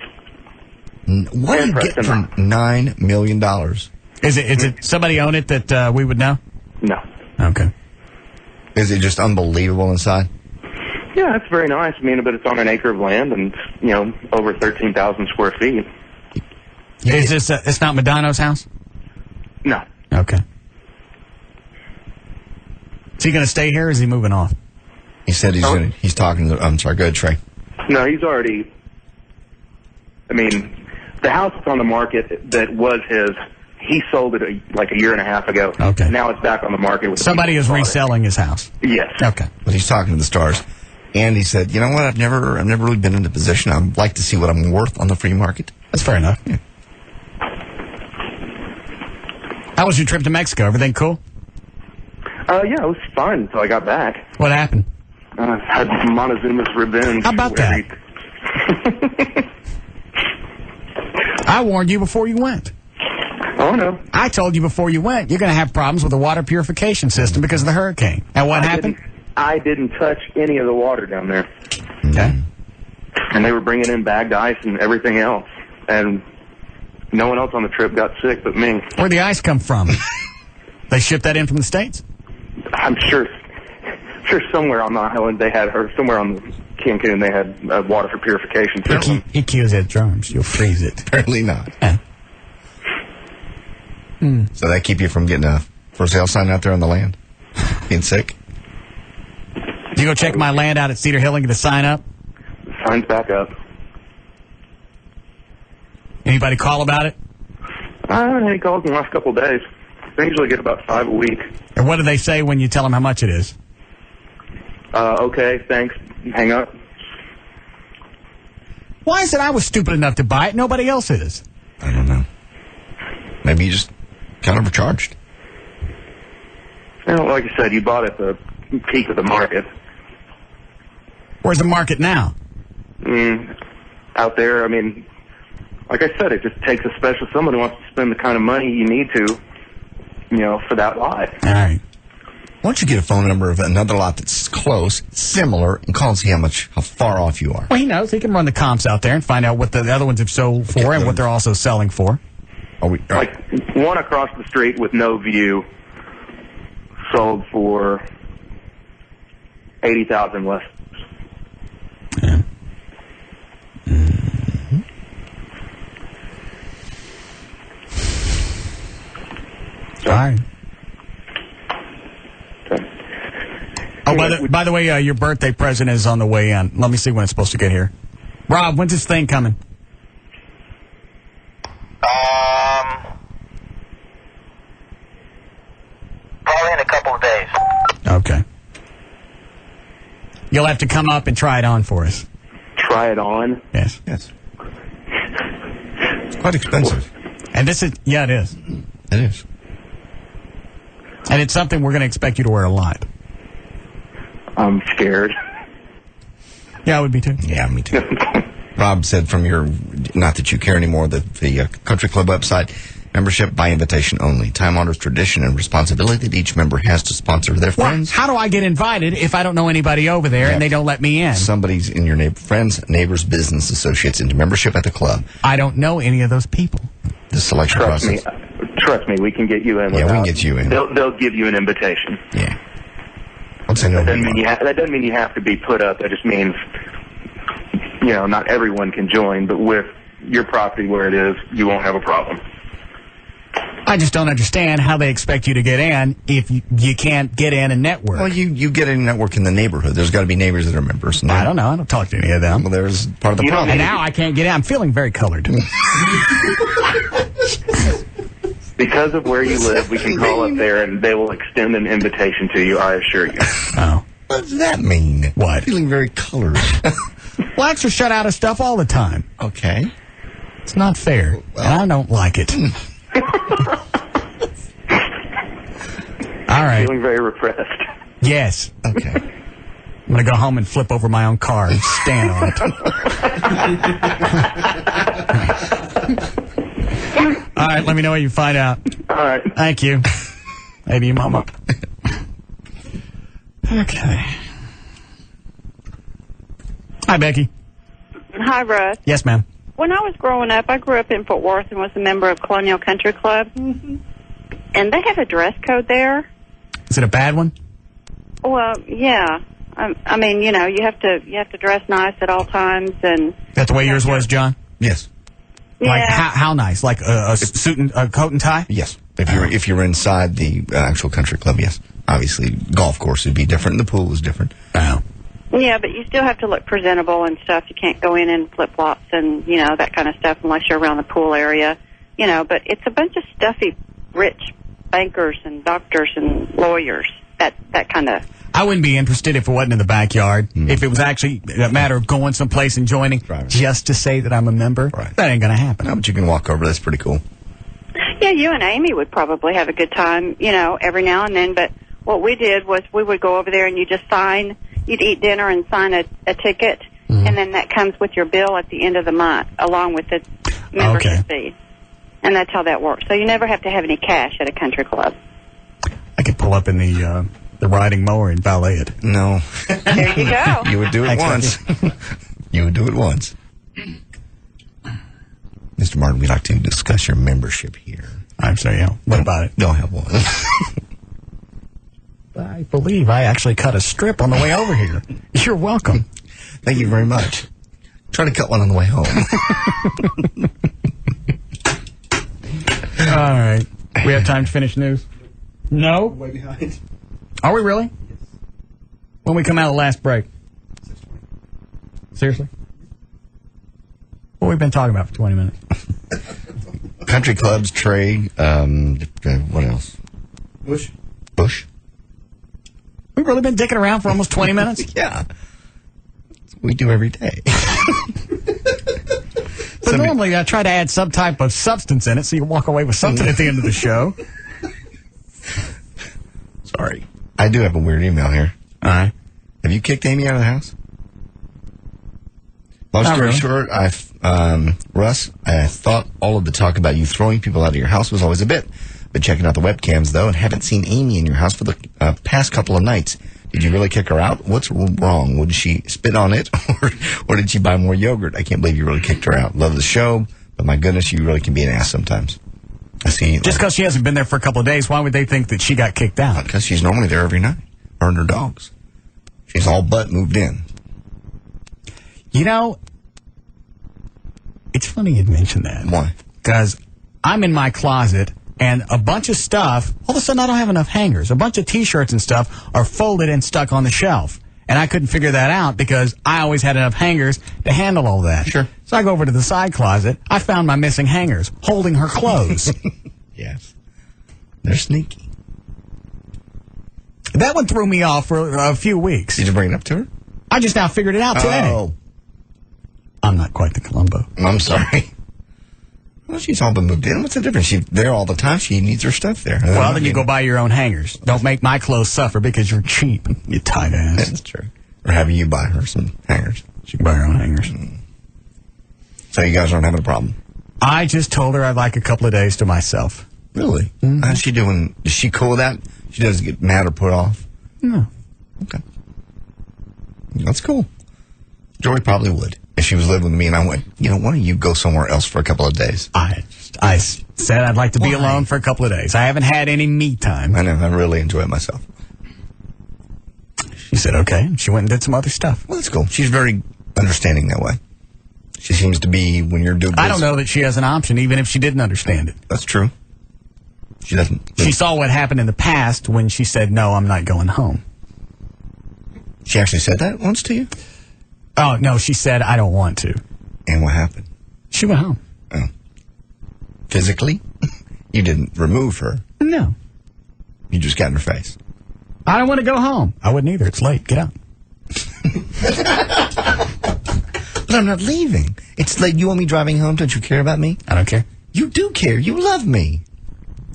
What do you get from $9 million? Is it somebody own it that we would know? No. Okay. Is it just unbelievable inside? Yeah, it's very nice. I mean, but it's on an acre of land and, over 13,000 square feet. Is this, it's not Madonna's house? No. Okay. Is he going to stay here, or is he moving off? He said he's talking to... I'm sorry, go ahead, Trey. No, he's already... I mean, the house that's on the market that was his, he sold it like a year and a half ago. Okay. Now it's back on the market. With Somebody is reselling his house. Yes. Okay. But he's talking to the stars. And he said, you know what, I've never really been in a position. I'd like to see what I'm worth on the free market. That's fair enough. Yeah. How was your trip to Mexico? Everything cool? Yeah, it was fun until I got back. What happened? Had Montezuma's revenge. How about that? I warned you before you went. Oh, no. I told you before you went, you're going to have problems with the water purification system because of the hurricane. And what happened? I didn't touch any of the water down there. Okay. And they were bringing in bagged ice and everything else. And no one else on the trip got sick but me. Where'd the ice come from? They shipped that in from the States? I'm sure somewhere on the island they had, or somewhere on Cancun they had water for purification system. He kills that drums. You'll freeze it. Apparently not. So that keep you from getting a for sale sign out there on the land? Being sick? Did you go check my land out at Cedar Hill and get a sign up? The sign's back up. Anybody call about it? Any calls in the last couple of days. They usually get about 5 a week. And what do they say when you tell them how much it is? Okay, thanks. Hang up. Why is it I was stupid enough to buy it? Nobody else is. I don't know. Maybe you just kind of overcharged. Like I said, you bought at the peak of the market. Where's the market now? Out there, I mean, like I said, it just takes a special someone who wants to spend the kind of money you need to, for that lot. All right. Why don't you get a phone number of another lot that's close, similar, and call and see how far off you are. Well, he knows. He can run the comps out there and find out what the other ones have sold for and what they're also selling for. Like one across the street with no view sold for $80,000 less. Yeah. All right. Oh, by the way, your birthday present is on the way in. Let me see when it's supposed to get here. Rob, when's this thing coming? Probably in a couple of days. Okay. You'll have to come up and try it on for us. Try it on? Yes. Yes. It's quite expensive. And this is, yeah, it is. It is. And it's something we're going to expect you to wear a lot. I'm scared. Yeah, I would be too. Yeah, me too. Rob said from your, not that you care anymore, the country club website, membership by invitation only. Time-honored tradition and responsibility that each member has to sponsor their friends. How do I get invited if I don't know anybody over there and they don't let me in? Somebody's in your friends, neighbors, business associates into membership at the club. I don't know any of those people. The selection process. Trust me, we can get you in. Yeah, we can get you in. They'll give you an invitation. Yeah. That doesn't mean you have to be put up. That just means, not everyone can join, but with your property where it is, you won't have a problem. I just don't understand how they expect you to get in if you can't get in and network. Well, you get in and network in the neighborhood. There's got to be neighbors that are members. I don't know. I don't talk to any of them. Well, there's part of the problem. And now I can't get in. I'm feeling very colored. Because of where you live, we can call up there and they will extend an invitation to you, I assure you. Oh. What does that mean? What? Feeling very colored. Blacks are shut out of stuff all the time. Okay. It's not fair. And I don't like it. All right. Feeling very repressed. Yes. Okay. I'm going to go home and flip over my own car and stand on it. All right, let me know what you find out. All right. Thank you. Maybe your mama. Okay. Hi, Becky. Hi, Russ. Yes, ma'am. When I was growing up, I grew up in Fort Worth and was a member of Colonial Country Club. Mm-hmm. And they have a dress code there. Is it a bad one? Well, yeah. I mean, you have to dress nice at all times, and That's the way yours was, John? Yes. yeah. Like how nice? Like a suit and a coat and tie? Yes. If you're inside the actual country club, yes. Obviously, golf course would be different. The pool is different. Oh. Yeah, but you still have to look presentable and stuff. You can't go in flip-flops and, that kind of stuff unless you're around the pool area. But it's a bunch of stuffy, rich bankers and doctors and lawyers, that kind of... I wouldn't be interested if it wasn't in the backyard. If it was actually a matter of going someplace and joining just to say that I'm a member, that ain't going to happen. No, but you can walk over. That's pretty cool. Yeah, you and Amy would probably have a good time, every now and then. But what we did was we would go over there and you'd eat dinner and sign a ticket, and then that comes with your bill at the end of the month, along with the membership fee. And that's how that works. So you never have to have any cash at a country club. I could pull up in the riding mower and valet it. No. There you go. You would do it once. You would do it once. Mr. Martin, we'd like to discuss your membership here. I'm sorry, what about it? Don't have one. I believe I actually cut a strip on the way over here. You're welcome. Thank you very much. Try to cut one on the way home. All right. We have time to finish news? No? Way behind. Are we really? When we come out of the last break? Seriously? What we've been talking about for 20 minutes? Country clubs, trade, what else? Bush. We've really been dicking around for almost 20 minutes? Yeah. That's what we do every day. But normally I try to add some type of substance in it so you walk away with something at the end of the show. Sorry. I do have a weird email here. All right. Have you kicked Amy out of the house? Long story short, Russ, I thought all of the talk about you throwing people out of your house was always a bit. Been checking out the webcams, though, and haven't seen Amy in your house for the past couple of nights. Did you really kick her out? What's wrong? Would she spit on it, or did she buy more yogurt? I can't believe you really kicked her out. Love the show, but my goodness, you really can be an ass sometimes. I see. Just because she hasn't been there for a couple of days, why would they think that she got kicked out? Because she's normally there every night, her and her dogs. She's all but moved in. It's funny you'd mention that. Why? Because I'm in my closet, and a bunch of stuff, all of a sudden I don't have enough hangers. A bunch of T-shirts and stuff are folded and stuck on the shelf. And I couldn't figure that out because I always had enough hangers to handle all that. Sure. So I go over to the side closet. I found my missing hangers holding her clothes. Yes. They're sneaky. That one threw me off for a few weeks. Did you bring it up to her? I just now figured it out today. Oh. I'm not quite the Columbo. I'm sorry. Well, she's all but moved in. What's the difference? She's there all the time. She needs her stuff there. Well, then you go buy your own hangers. Don't make my clothes suffer because you're cheap, you tight ass. That's true. Or having you buy her some hangers. She can buy her own hangers. So you guys aren't having a problem? I just told her I'd like a couple of days to myself. Really? Mm-hmm. How's she doing? Is she cool with that? She doesn't get mad or put off? No. Okay. That's cool. Joey probably would. If she was living with me and I went, why don't you go somewhere else for a couple of days? I said I'd like to be alone for a couple of days. I haven't had any me time. I know. I really enjoy it myself. She said, okay. She went and did some other stuff. Well, that's cool. She's very understanding that way. She seems to be when you're doing business. I don't know that she has an option, even if she didn't understand it. That's true. She doesn't. She saw what happened in the past when she said, no, I'm not going home. She actually said that once to you? Oh, no, she said, I don't want to. And what happened? She went home. Oh. Physically? You didn't remove her? No. You just got in her face? I don't want to go home. I wouldn't either. It's late. Get out. But I'm not leaving. It's late. You want me driving home? Don't you care about me? I don't care. You do care. You love me.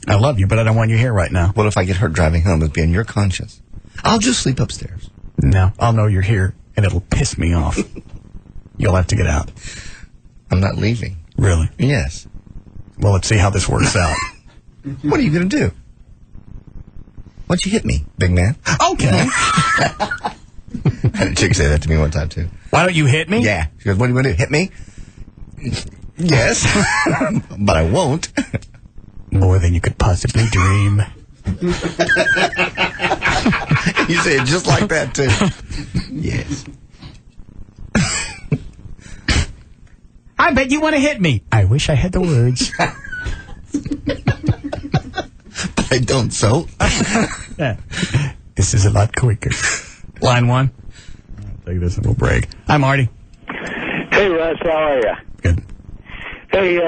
I love you, but I don't want you here right now. What if I get hurt driving home? It'll be on your conscience. I'll just sleep upstairs. No, I'll know you're here, and it'll piss me off. You'll have to get out. I'm not leaving. Really? Yes. Well, let's see how this works out. What are you going to do? Why'd you hit me, big man? Okay. I had a chick say that to me one time, too. Why don't you hit me? Yeah. She goes, what are you going to do? Hit me? Yes. But I won't. More than you could possibly dream. You say it just like that, too. Yes. I bet you want to hit me. I wish I had the words. But I don't, so. Yeah. This is a lot quicker. Line one. I'll take this and we'll break. Hi, Marty. Hey, Russ. How are you? Good. Hey,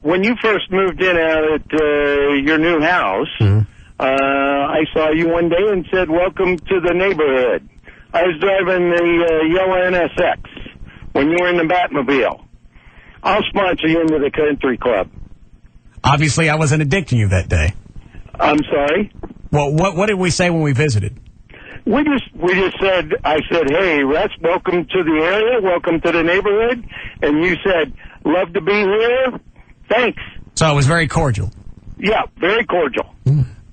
when you first moved in out at your new house, I saw you one day and said, welcome to the neighborhood. I was driving the yellow NSX when you were in the Batmobile. I'll sponsor you into the country club. Obviously, I wasn't addicting you that day. I'm sorry? Well, what did we say when we visited? We just said, I said, hey, Russ, welcome to the area, welcome to the neighborhood. And you said, love to be here. Thanks. So it was very cordial. Yeah, very cordial.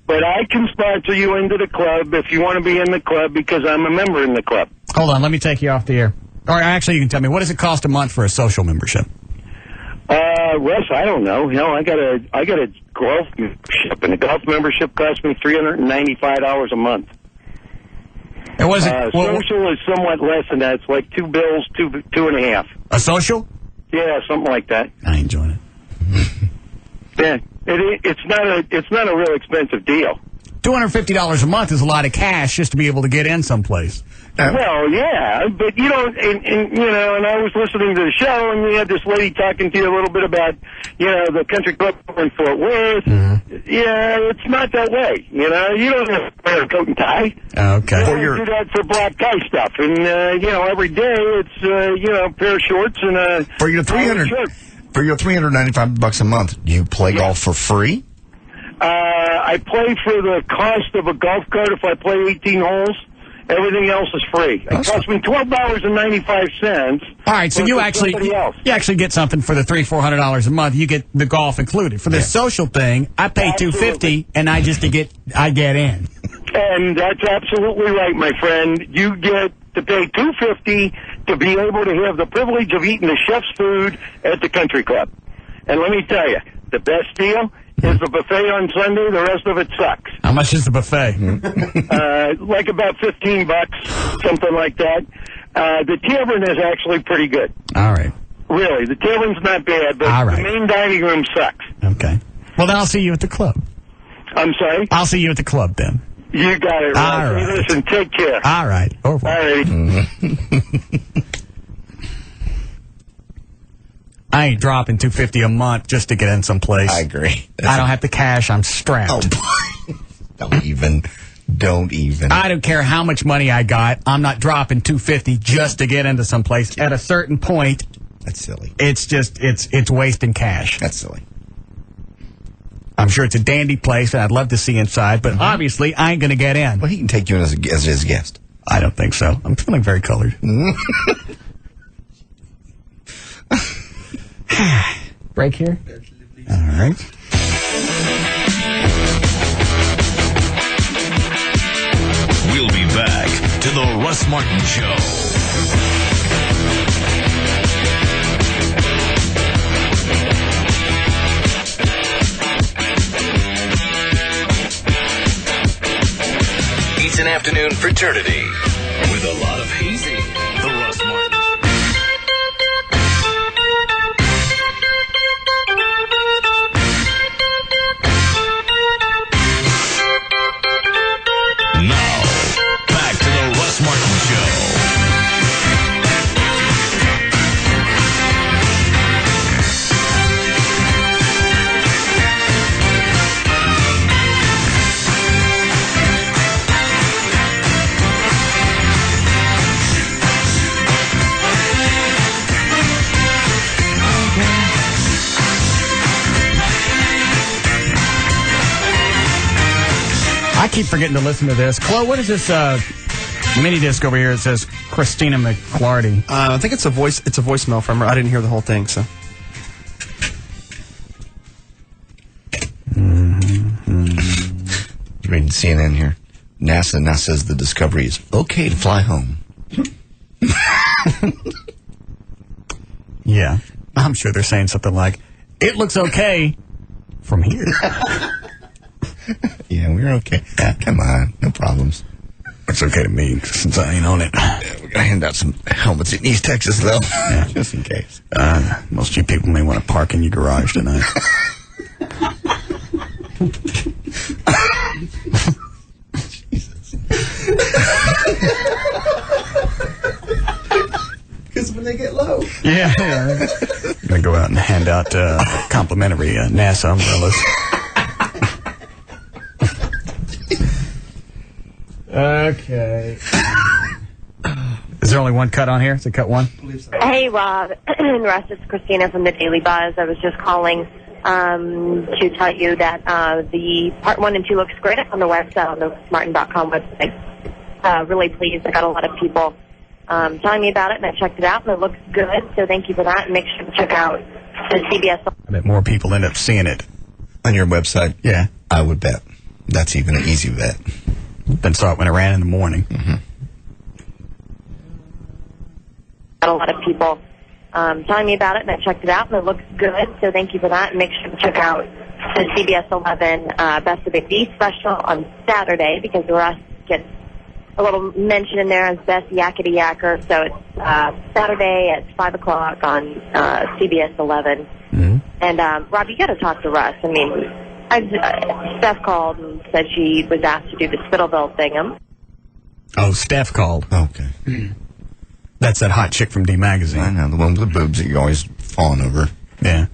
But I can sponsor you into the club if you want to be in the club because I'm a member in the club. Hold on, let me take you off the air. Or actually, you can tell me, what does it cost a month for a social membership? Russ, I don't know. I got a golf membership, and the golf membership cost me $395 a month. And was it social is somewhat less than that. It's like $2, two and a half. A social? Yeah, something like that. I ain't enjoying it. Yeah, it's not a real expensive deal. $250 a month is a lot of cash just to be able to get in someplace. Well, yeah, but and I was listening to the show, and we had this lady talking to you a little bit about, the country club in Fort Worth. Yeah, it's not that way. You don't have to wear a coat and tie. Okay. You do that for black tie stuff, and every day it's a pair of shorts and a for your $395 a month. Do you play golf for free? I play for the cost of a golf cart if I play 18 holes. Everything else is free. It costs me $12.95. All right, so you actually get something for the $300-400 a month. You get the golf included. For the social thing, I pay $250, and I get in. And that's absolutely right, my friend. You get to pay $250 to be able to have the privilege of eating the chef's food at the country club. And let me tell you, the best deal is the buffet on Sunday. The rest of it sucks. How much is the buffet? Like about $15, something like that. The tavern is actually pretty good. All right. Really, the tavern's not bad, but the main dining room sucks. Okay. Well, then I'll see you at the club. I'm sorry? I'll see you at the club then. You got it. All right. Listen, take care. All right. Au revoir. All right. I ain't dropping $250 a month just to get in someplace. I agree. I don't have the cash. I'm strapped. Oh, don't even. Don't even. I don't care how much money I got. I'm not dropping $250 just to get into some place. At a certain point, that's silly. It's just it's wasting cash. That's silly. I'm sure it's a dandy place, and I'd love to see inside, but obviously I ain't going to get in. Well, he can take you in as his guest. I don't think so. I'm feeling very colored. Break here? All right. We'll be back to the Russ Martin Show. It's an afternoon fraternity with a lot of hazing. The Russ Martin Now, back to the Russ Martin Show. I keep forgetting to listen to this. Chloe, what is this mini disc over here? It says Christina McClarty. I think it's a voicemail from her. I didn't hear the whole thing, so. Reading CNN here. NASA now says the Discovery is okay to fly home. Yeah, I'm sure they're saying something like, "It looks okay from here." Yeah, we're okay. Come on, no problems. It's okay to me since I ain't on it. Yeah, we're gonna hand out some helmets in East Texas, though, just in case. Most of you people may want to park in your garage tonight. Jesus. Because when they get low. Yeah. I'm gonna go out and hand out complimentary NASA umbrellas. Okay. Is there only one cut on here? Is it cut one? Hey, Rob and Russ, it's Christina from the Daily Buzz. I was just calling to tell you that the part 1 and 2 looks great on the website, on the russmartin.com website. Really pleased. I got a lot of people telling me about it, and I checked it out, and it looks good. So thank you for that, and make sure to check out the CBS. I bet more people end up seeing it on your website. Yeah, I would bet. That's even an easy bet. Then saw it when it ran in the morning. Got a lot of people telling me about it, and I checked it out, and it looks good. So thank you for that, and make sure to check out the CBS 11 Best of the Beast special on Saturday, because Russ gets a little mention in there as Best Yakety Yacker. So it's Saturday at 5 o'clock on CBS 11. And Rob, you got to talk to Russ. I mean, Steph called and said she was asked to do the Spittleville thing'em. Oh, Steph called. Okay. That's that hot chick from D Magazine. I know, the one with the boobs that you always fawn over. Yeah.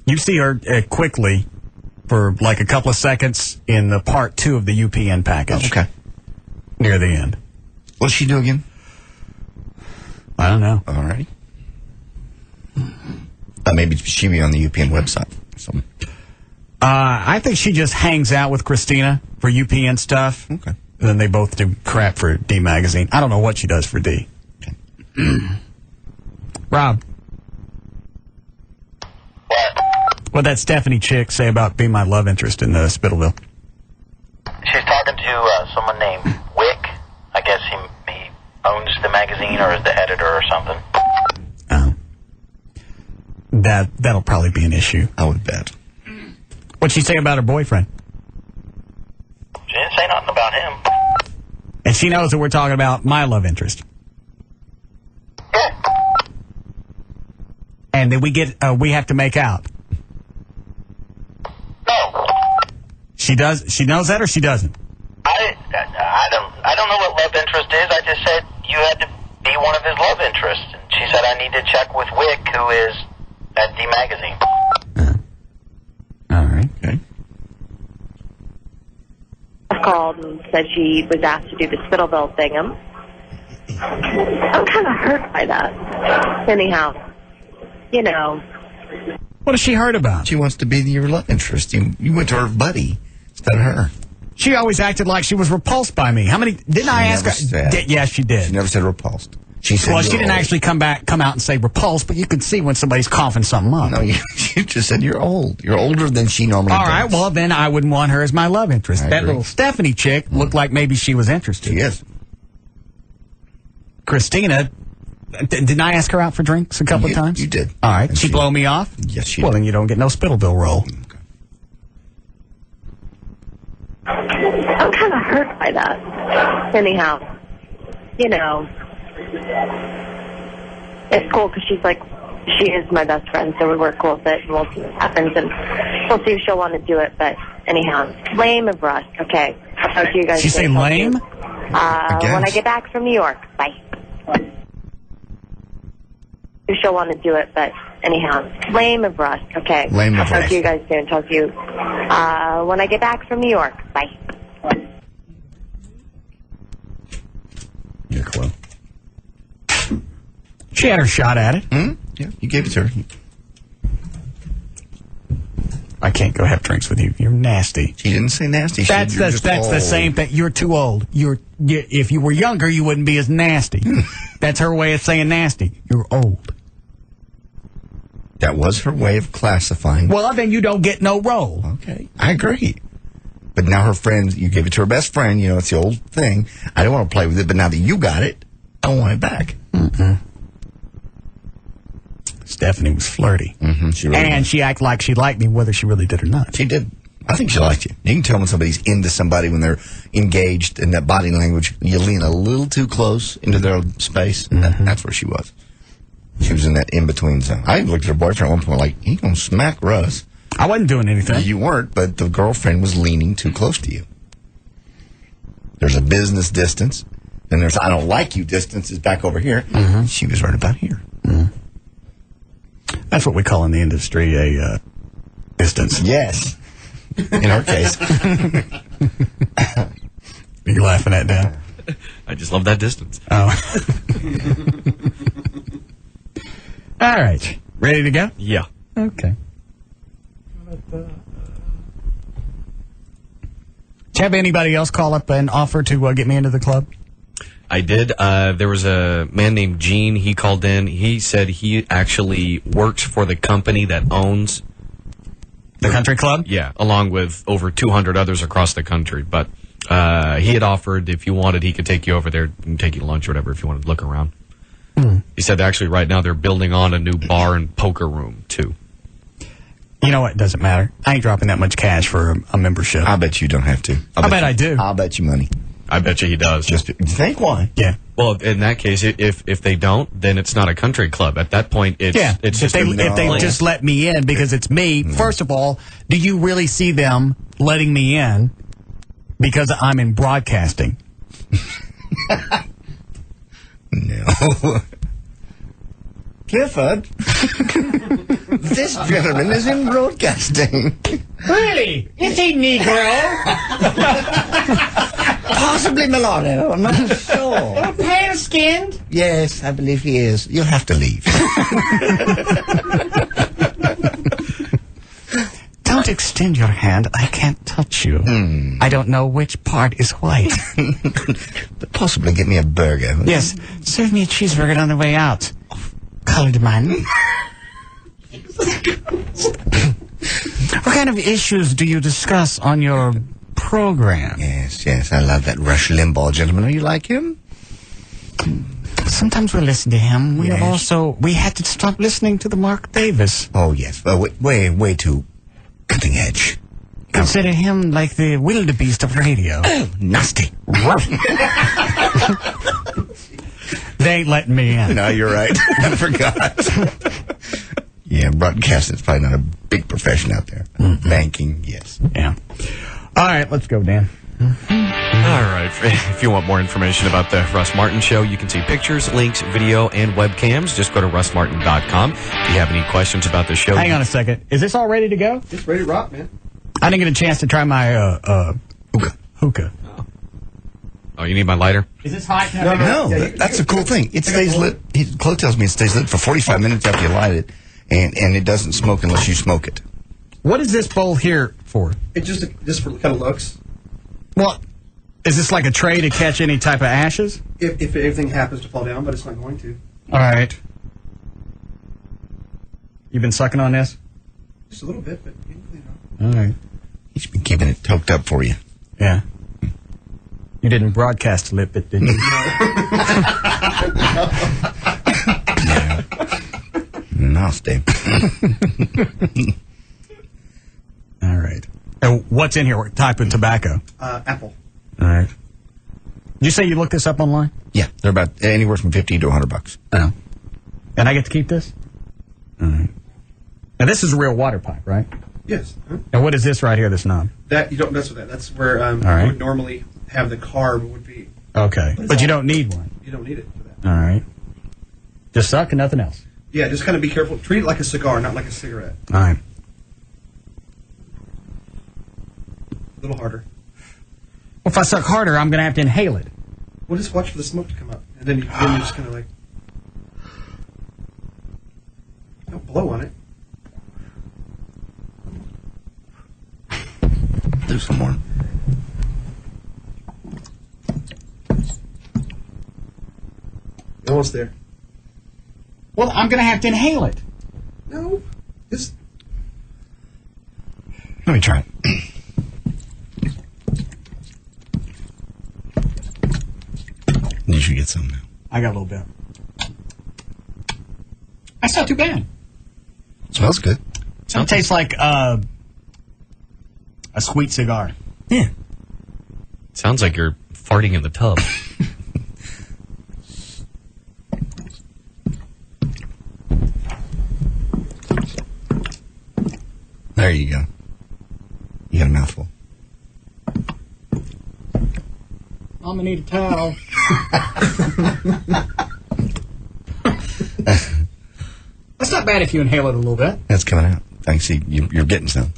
You see her quickly for like a couple of seconds in the part 2 of the UPN package. Oh, okay. Near the end. What'll she do again? I don't know. All righty. Maybe she'll be on the UPN website. I think she just hangs out with Christina for UPN stuff. Okay. And then they both do crap for D Magazine. I don't know what she does for D. Okay. Rob. What'd that Stephanie chick say about being my love interest in Spittleville? She's talking to someone named Wick. I guess he owns the magazine or is the editor or something. Oh. That'll probably be an issue. I would bet. What'd she say about her boyfriend? She didn't say nothing about him. And she knows that we're talking about my love interest. Yeah. And then we have to make out. No. She does. She knows that, or she doesn't. I don't know what love interest is. I just said you had to be one of his love interests. And she said I need to check with Wick, who is at D Magazine. All right. Okay. Called out and said she was asked to do the Spittleville thing. I'm kind of hurt by that. Anyhow, you know. What has she heard about? She wants to be your love interest. You went to her buddy instead of her. She always acted like she was repulsed by me. How many? Didn't I ask her? Yes, she did. She never said repulsed. She said well, she didn't actually come out and say repulsed, but you can see when somebody's coughing something up. No, you just said you're old. You're older than she normally does. All right, well, then I wouldn't want her as my love interest. That little Stephanie chick looked like maybe she was interested. She is. Christina, didn't I ask her out for drinks a couple of times? You did. All right. She blow me off? Yes, she did. Well, then you don't get no Spittleville roll. Okay. I'm kind of hurt by that. Anyhow, you know. It's cool because she is my best friend, so we work cool with it, and we'll see what happens, and we'll see if she'll want to do it. But anyhow, lame of Russ. Okay, I'll talk to you guys. She say lame? When I get back from New York. Bye. If she'll want to do it, but anyhow, lame of Russ. Okay, lame of I'll talk Russ. to you guys soon. Talk to you when I get back from New York. Bye. You're cool. She had her shot at it. Yeah, you gave it to her. I can't go have drinks with you. You're nasty. She didn't say nasty. That's the same thing. You're too old. If you were younger, you wouldn't be as nasty. That's her way of saying nasty. You're old. That was her way of classifying. Well, then you don't get no roll. Okay, I agree. But now her friend, you gave it to her best friend. You know, it's the old thing. I don't want to play with it, but now that you got it, I want it back. Stephanie was flirty. She really and she acted like she liked me, whether she really did or not. She did. I think she liked you. You can tell when somebody's into somebody when they're engaged in that body language. You lean a little too close into their space. That's where she was. She was in that in-between zone. I looked at her boyfriend at one point like, he's going to smack Russ. I wasn't doing anything. You weren't, but the girlfriend was leaning too close to you. There's a business distance. Then there's I don't like you distance is back over here. She was right about here. That's what we call in the industry a distance. Yes. In our case. You're laughing at Dan? I just love that distance. Oh. All right. Ready to go? Yeah. Okay. Did you have anybody else call up and offer to get me into the club? I did. There was a man named Gene. He called in. He said he actually works for the company that owns the country club? Yeah, along with over 200 others across the country. But he had offered if you wanted, he could take you over there and take you to lunch or whatever if you wanted to look around. He said actually right now they're building on a new bar and poker room, too. You know what? It doesn't matter. I ain't dropping that much cash for a membership. I bet you don't have to. I bet I do. I'll bet you money. I bet you he does. Just think why? Yeah. Well, in that case, if they don't, then it's not a country club. At that point, it's if they just let me in because it's me. First of all, do you really see them letting me in because I'm in broadcasting? No. Clifford, this gentleman is in broadcasting. Really? Is he Negro? Possibly mulatto, I'm not sure. Pale-skinned? Yes, I believe he is. You'll have to leave. Don't extend your hand. I can't touch you. I don't know which part is white. But possibly get me a burger. Yes, serve me a cheeseburger on the way out. Colored man. What kind of issues do you discuss on your program? Yes, I love that Rush Limbaugh gentleman. Do you like him? Sometimes we listen to him. We had to stop listening to the Mark Davis. Oh, yes. Well, way too cutting edge. Consider him like the wildebeest of radio. Oh, nasty. They ain't letting me in. No, you're right. I forgot. Yeah, broadcasting is probably not a big profession out there. Banking, yes. Yeah. All right, let's go, Dan. All right. If you want more information about the Russ Martin Show, you can see pictures, links, video, and webcams. Just go to russmartin.com. If you have any questions about the show... Hang on a second. Is this all ready to go? It's ready to rock, man. I didn't get a chance to try my hookah. Oh, you need my lighter? Is this hot? No, that's a cool thing. It stays lit. Chloe tells me it stays lit for 45 minutes after you light it, and it doesn't smoke unless you smoke it. What is this bowl here for? It's just for kind of looks. Well, is this like a tray to catch any type of ashes? If anything happens to fall down, but it's not going to. All right. You been sucking on this? Just a little bit, but you can clean it up. All right. He's been keeping it toked up for you. Yeah. You didn't broadcast lip it, did you? No, Steve. All right. And what's in here? What type of tobacco? Apple. All right. Did you say you looked this up online? Yeah, they're about anywhere from $50 to $100. Oh. And I get to keep this? All right. Now, this is a real water pipe, right? Yes. Huh? And what is this right here, this knob? That you don't mess with that. That's where right. you would normally have the carb would be. Okay. But you don't need one. You don't need it for that. All right. Just suck and nothing else. Yeah, just kind of be careful. Treat it like a cigar, not like a cigarette. All right. A little harder. Well, if I suck harder, I'm going to have to inhale it. Well, just watch for the smoke to come up. And then you're just kind of like... Don't blow on it. Do some more. You're almost there. Well, I'm going to have to inhale it. No. Just... Let me try it. You should get some now. I got a little bit. That's not too bad. Smells good. It tastes like a sweet cigar. Yeah. Sounds like you're farting in the tub. There you go. You got a mouthful. I'm going to need a towel. That's not bad if you inhale it a little bit. That's coming out. Thanks. You're getting some.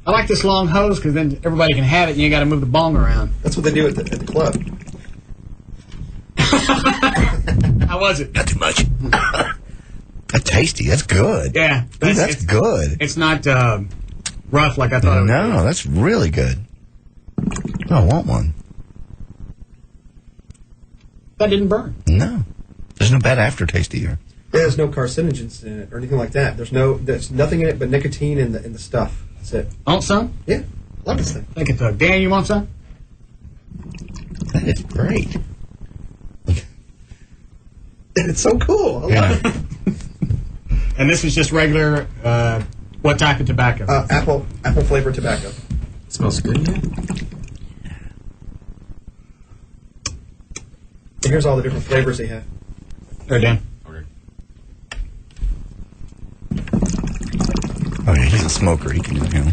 I like this long hose because then everybody can have it and you got to move the bong around. That's what they do at the club. How was it? Not too much. That's tasty. That's good. Yeah. That's good. It's not rough like I thought it would be. No, that's really good. I want one. That didn't burn. No. There's no bad aftertaste either. There's no carcinogens in it or anything like that. There's nothing in it but nicotine in the stuff. That's it. Want some? Yeah. Love this thing. Thank you, Doug. Dan, you want some? That is great. And it's so cool. I love it. And this is just regular, what type of tobacco? Apple flavored tobacco. It smells good, yeah. And here's all the different flavors they have. There, Dan. Oh, yeah, he's a smoker. He can,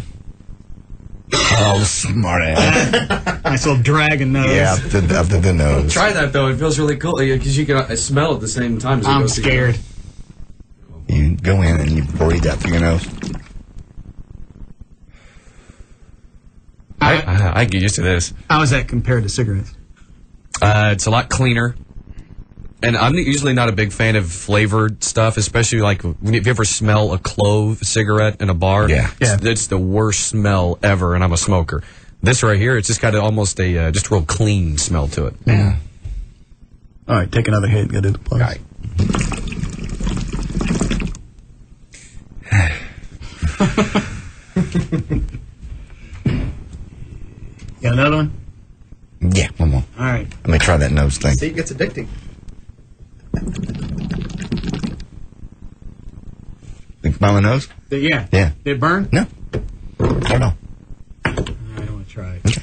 Oh, smart ass. Nice little dragon nose. Yeah, up the nose. Try that, though. It feels really cool because you can smell at the same time as it I'm goes scared. You go in and you breathe that through your nose. I get used to this. How is that compared to cigarettes? It's a lot cleaner. And I'm usually not a big fan of flavored stuff, especially like when you ever smell a clove cigarette in a bar. Yeah. It's the worst smell ever, and I'm a smoker. This right here, it's just got almost a just real clean smell to it. Yeah. All right, take another hit and get into the place. All right. Got another one? Yeah, one more. All right. Let me try that nose thing. See, it gets addicting. Think about my nose? Yeah. Yeah. Did it burn? No. I don't know. I don't want to try it. Okay.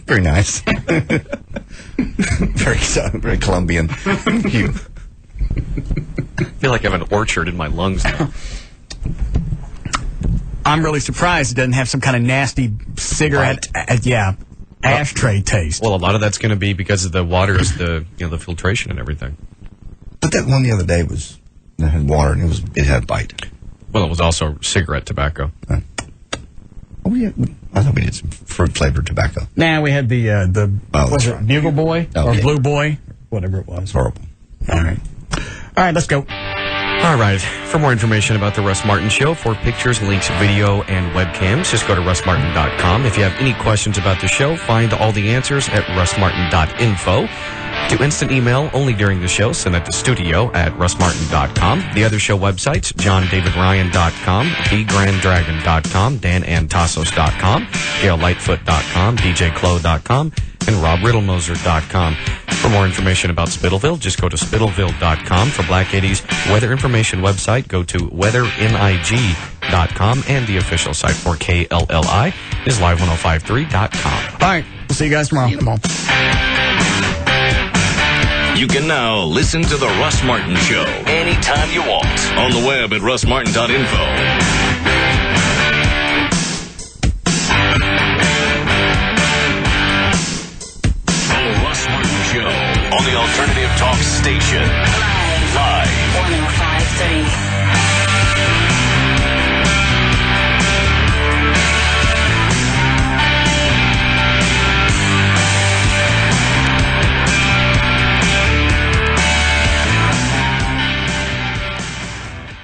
Very nice. very Colombian. Cute. I feel like I have an orchard in my lungs now. I'm really surprised it doesn't have some kind of nasty cigarette, ashtray taste. Well, a lot of that's going to be because of the water, is the the filtration and everything. But that one the other day had water and it had a bite. Well, it was also cigarette tobacco. Oh, yeah. I thought we did some fruit-flavored tobacco. Nah, we had was it Bugle Boy or Blue Boy? Whatever it was. Horrible. All right. All right, let's go. All right. For more information about the Russ Martin Show, for pictures, links, video, and webcams, just go to russmartin.com. If you have any questions about the show, find all the answers at russmartin.info. To instant email only during the show, send that to studio@russmartin.com. The other show websites, johndavidryan.com, thegranddragon.com, danantasos.com, gaillightfoot.com, djclo.com, and robriddlemoser.com. For more information about Spittleville, just go to spittleville.com. For Black 80s weather information website, go to weathering.com, and the official site for KLLI is live1053.com. All right, we'll see you guys tomorrow. Come on. You can now listen to The Russ Martin Show anytime you want on the web at russmartin.info. The Russ Martin Show on the Alternative Talk Station. Live. 105.3.